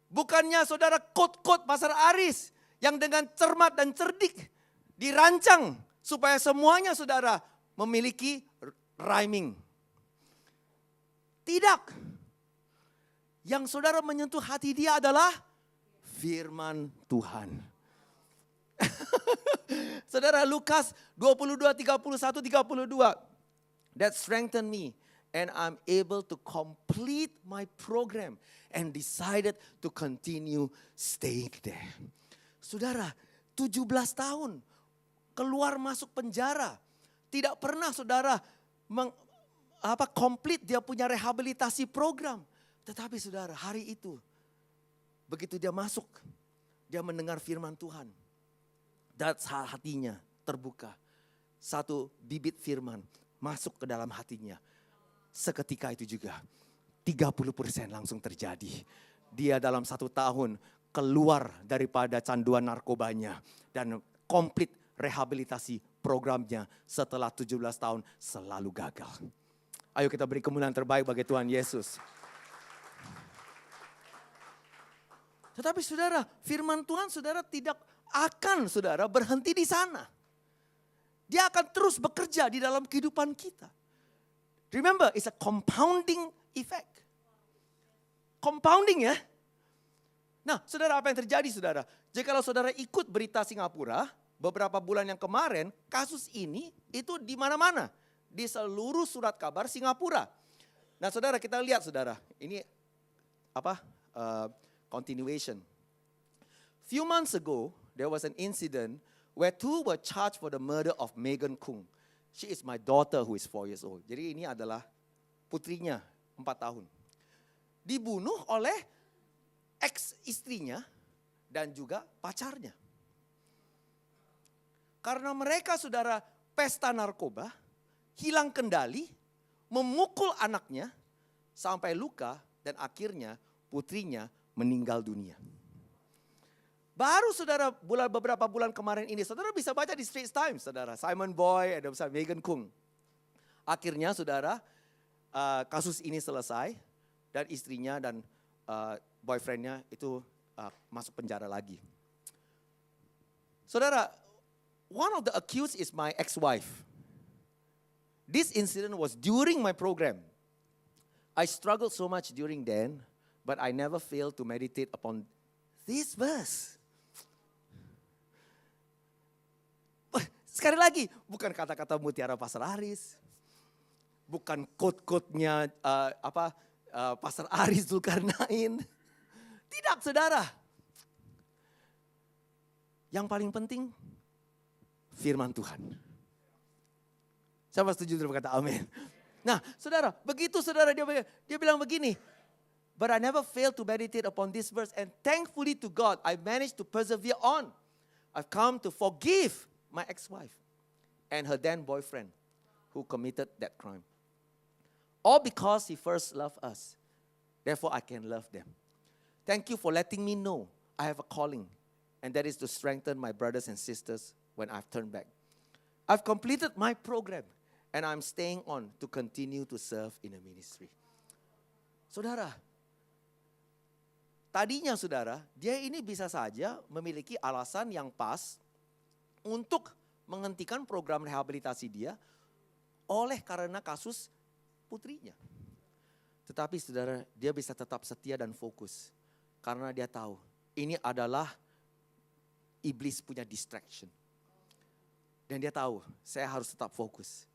Bukannya saudara quote-quote Pastor Aris yang dengan cermat dan cerdik dirancang supaya semuanya saudara memiliki rhyming. Tidak. Yang saudara menyentuh hati dia adalah firman Tuhan. Saudara, Lukas 22, 31, 32. That strengthened me and I'm able to complete my program and decided to continue staying there. Saudara, 17 tahun keluar masuk penjara. Tidak pernah saudara komplit dia punya rehabilitasi program. Tetapi saudara, hari itu begitu dia masuk, dia mendengar firman Tuhan. Dan hatinya terbuka. Satu bibit firman masuk ke dalam hatinya. Seketika itu juga 30% langsung terjadi. Dia dalam 1 tahun keluar daripada canduan narkobanya. Dan komplit rehabilitasi programnya setelah 17 tahun selalu gagal. Ayo kita beri kemuliaan terbaik bagi Tuhan Yesus. Tetapi saudara, firman Tuhan saudara tidak akan saudara berhenti di sana. Dia akan terus bekerja di dalam kehidupan kita. Remember, it's a compounding effect. Compounding ya. Nah, saudara, apa yang terjadi saudara? Jikalau saudara ikut berita Singapura, beberapa bulan yang kemarin, kasus ini itu di mana-mana. Di seluruh surat kabar Singapura. Nah saudara, kita lihat saudara, ini continuation. Few months ago, there was an incident where 2 were charged for the murder of Megan Kung. She is my daughter who is 4 years old. Jadi ini adalah putrinya 4 tahun. Dibunuh oleh ex-istrinya dan juga pacarnya. Karena mereka saudara pesta narkoba, hilang kendali, memukul anaknya sampai luka dan akhirnya putrinya meninggal dunia. Baru saudara beberapa bulan kemarin ini, saudara bisa baca di Straits Times, saudara. Simon Boy, ada Megan Kung. Akhirnya saudara, kasus ini selesai dan istrinya dan boyfriendnya itu masuk penjara lagi. Saudara, one of the accused is my ex-wife. This incident was during my program. I struggled so much during then, but I never failed to meditate upon this verse. Sekali lagi, bukan kata-kata mutiara Pastor Aris, bukan quote-quote-nya Pastor Aris Zulkarnain. Tidak, saudara. Yang paling penting, firman Tuhan. Siapa setuju berkata amin? Nah, saudara, begitu saudara dia bilang begini. But I never failed to meditate upon this verse and thankfully to God, I managed to persevere on. I've come to forgive my ex-wife and her then boyfriend who committed that crime. All because He first loved us. Therefore I can love them. Thank you for letting me know I have a calling. And that is to strengthen my brothers and sisters when I've turned back. I've completed my program. And I'm staying on to continue to serve in the ministry. Saudara, tadinya saudara, dia ini bisa saja memiliki alasan yang pas untuk menghentikan program rehabilitasi dia oleh karena kasus putrinya. Tetapi saudara, dia bisa tetap setia dan fokus. Karena dia tahu, ini adalah iblis punya distraction. Dan dia tahu, saya harus tetap fokus.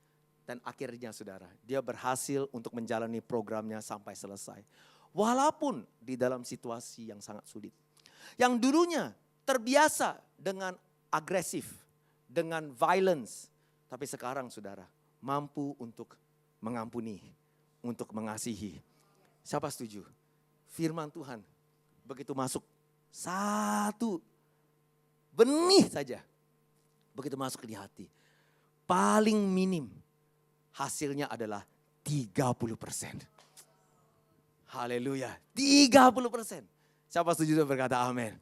Dan akhirnya saudara, dia berhasil untuk menjalani programnya sampai selesai. Walaupun di dalam situasi yang sangat sulit. Yang dulunya terbiasa dengan agresif, dengan violence. Tapi sekarang saudara, mampu untuk mengampuni, untuk mengasihi. Siapa setuju? Firman Tuhan begitu masuk satu benih saja. Begitu masuk di hati. Paling minim hasilnya adalah 30%. Haleluya, 30%. Siapa setuju dan berkata amin?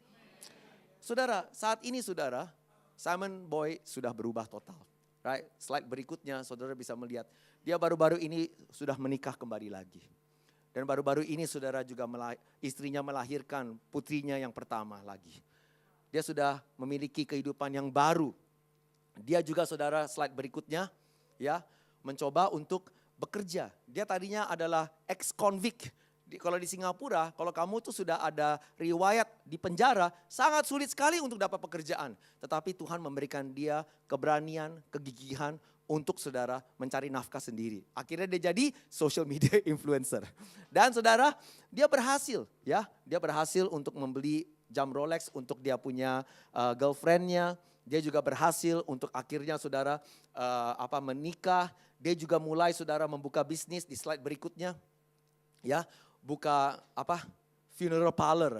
Saudara, saat ini saudara, Simon Boy sudah berubah total. Right? Slide berikutnya saudara bisa melihat. Dia baru-baru ini sudah menikah kembali lagi. Dan baru-baru ini saudara juga istrinya melahirkan putrinya yang pertama lagi. Dia sudah memiliki kehidupan yang baru. Dia juga saudara slide berikutnya ya, mencoba untuk bekerja. Dia tadinya adalah ex-convict. Kalau di Singapura, kalau kamu tuh sudah ada riwayat di penjara, sangat sulit sekali untuk dapat pekerjaan. Tetapi Tuhan memberikan dia keberanian, kegigihan untuk saudara mencari nafkah sendiri. Akhirnya dia jadi social media influencer. Dan saudara, dia berhasil ya. Dia berhasil untuk membeli jam Rolex untuk dia punya girlfriendnya. Dia juga berhasil untuk akhirnya saudara menikah. Dia juga mulai saudara membuka bisnis di slide berikutnya. Ya, buka funeral parlor.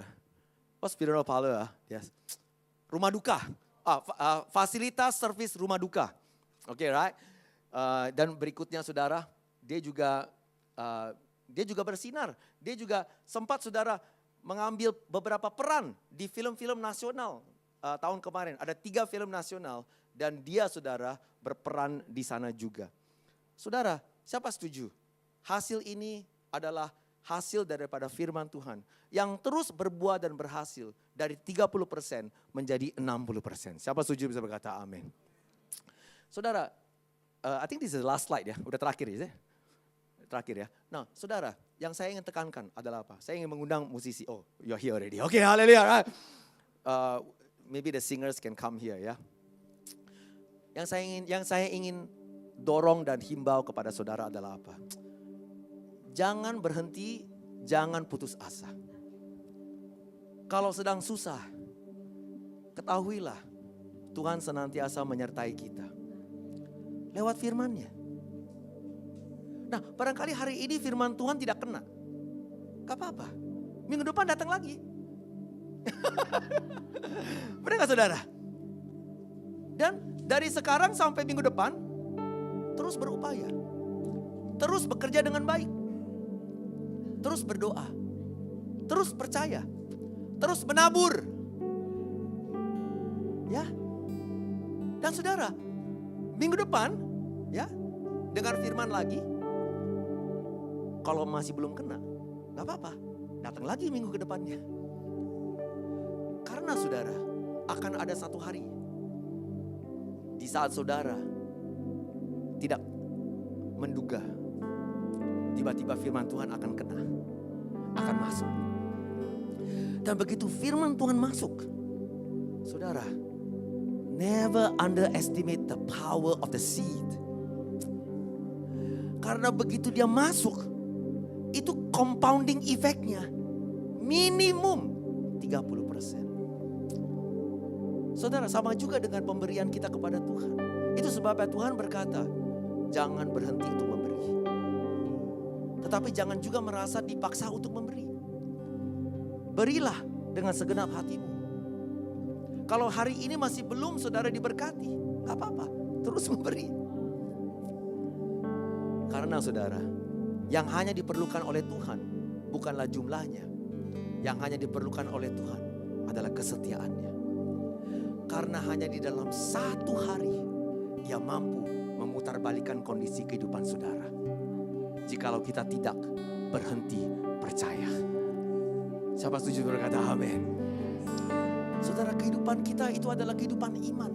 What's funeral parlor? Yes. Rumah duka. Fasilitas servis rumah duka. Oke, right? Dan berikutnya saudara, dia juga bersinar. Dia juga sempat saudara mengambil beberapa peran di film-film nasional. Tahun kemarin ada 3 film nasional dan dia saudara berperan di sana juga. Saudara, siapa setuju? Hasil ini adalah hasil daripada firman Tuhan yang terus berbuah dan berhasil dari 30% menjadi 60%. Siapa setuju bisa berkata amin. Saudara, I think this is the last slide ya, udah terakhir ya. Terakhir ya. Nah, saudara, yang saya ingin tekankan adalah apa? Saya ingin mengundang musisi. Oh, you're here already. Okay, haleluya. Maybe the singers can come here ya. Yang saya ingin dorong dan himbau kepada saudara adalah apa? Jangan berhenti, jangan putus asa. Kalau sedang susah, ketahuilah Tuhan senantiasa menyertai kita. Lewat firman-Nya. Nah, barangkali hari ini firman Tuhan tidak kena. Gak apa-apa. Minggu depan datang lagi. Benar gak saudara? Dan dari sekarang sampai minggu depan, terus berupaya. Terus bekerja dengan baik. Terus berdoa. Terus percaya. Terus menabur. Ya. Dan saudara, minggu depan, ya, dengar firman lagi. Kalau masih belum kena, gak apa-apa. Datang lagi minggu ke depannya. Karena saudara, akan ada satu hari di saat saudara tidak menduga, tiba-tiba firman Tuhan akan kena, akan masuk. Dan begitu firman Tuhan masuk, saudara, never underestimate the power of the seed. Karena begitu dia masuk, itu compounding effect-nya minimum 30%. Saudara, sama juga dengan pemberian kita kepada Tuhan. Itu sebabnya Tuhan berkata, jangan berhenti untuk memberi. Tetapi jangan juga merasa dipaksa untuk memberi. Berilah dengan segenap hatimu. Kalau hari ini masih belum saudara diberkati, gak apa-apa, terus memberi. Karena saudara, Yang hanya diperlukan oleh Tuhan bukanlah jumlahnya. Yang hanya diperlukan oleh Tuhan adalah kesetiaannya. Karena hanya di dalam satu hari Ia mampu memutarbalikkan kondisi kehidupan saudara. Jikalau kita tidak berhenti percaya. Siapa setuju berkata amin? Saudara, kehidupan kita itu adalah kehidupan iman.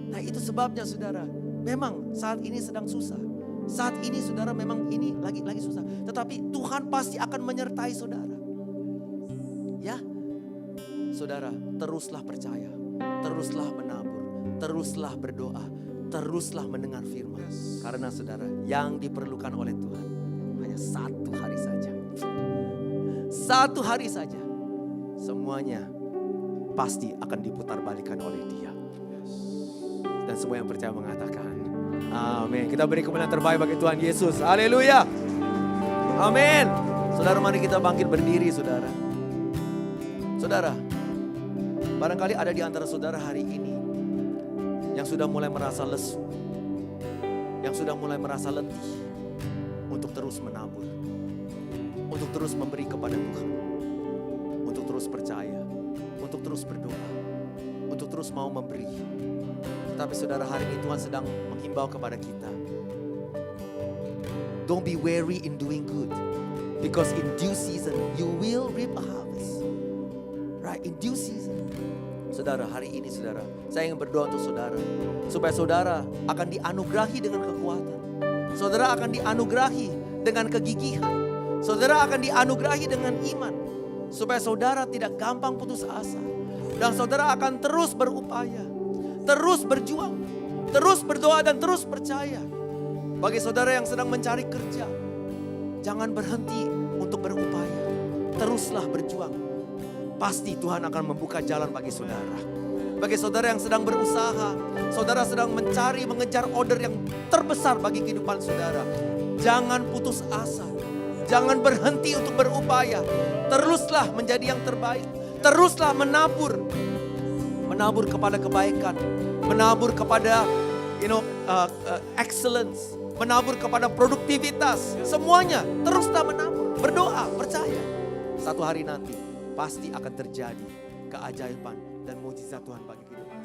Nah, itu sebabnya saudara, memang saat ini sedang susah. Saat ini saudara memang ini lagi susah. Tetapi Tuhan pasti akan menyertai saudara. Ya, saudara, teruslah percaya, teruslah menabur, teruslah berdoa, teruslah mendengar firman. Karena saudara, yang diperlukan oleh Tuhan hanya satu hari saja. Satu hari saja. Semuanya pasti akan diputarbalikkan oleh Dia. Dan semua yang percaya mengatakan amin. Kita beri kemuliaan terbaik bagi Tuhan Yesus. Haleluya. Amin. Saudara, mari kita bangkit berdiri saudara. Saudara, barangkali ada di antara saudara hari ini yang sudah mulai merasa lesu, yang sudah mulai merasa letih untuk terus menabur, untuk terus memberi kepada Tuhan, untuk terus percaya, untuk terus berdoa, untuk terus mau memberi. Tetapi saudara, hari ini Tuhan sedang menghimbau kepada kita. Don't be weary in doing good, because in due season you will reap a harvest. Right, in due season. Saudara, hari ini saudara, saya ingin berdoa untuk saudara, supaya saudara akan dianugerahi dengan kekuatan. Saudara akan dianugerahi dengan kegigihan. Saudara akan dianugerahi dengan iman. Supaya saudara tidak gampang putus asa. Dan saudara akan terus berupaya, terus berjuang, terus berdoa dan terus percaya. Bagi saudara yang sedang mencari kerja, jangan berhenti untuk berupaya. Teruslah berjuang. Pasti Tuhan akan membuka jalan bagi saudara. Bagi saudara yang sedang berusaha, saudara sedang mencari, mengejar order yang terbesar bagi kehidupan saudara. Jangan putus asa. Jangan berhenti untuk berupaya. Teruslah menjadi yang terbaik. Teruslah menabur. Menabur kepada kebaikan. Menabur kepada excellence. Menabur kepada produktivitas. Semuanya teruslah menabur. Berdoa, percaya. Satu hari nanti pasti akan terjadi keajaiban dan mujizat Tuhan bagi kehidupan.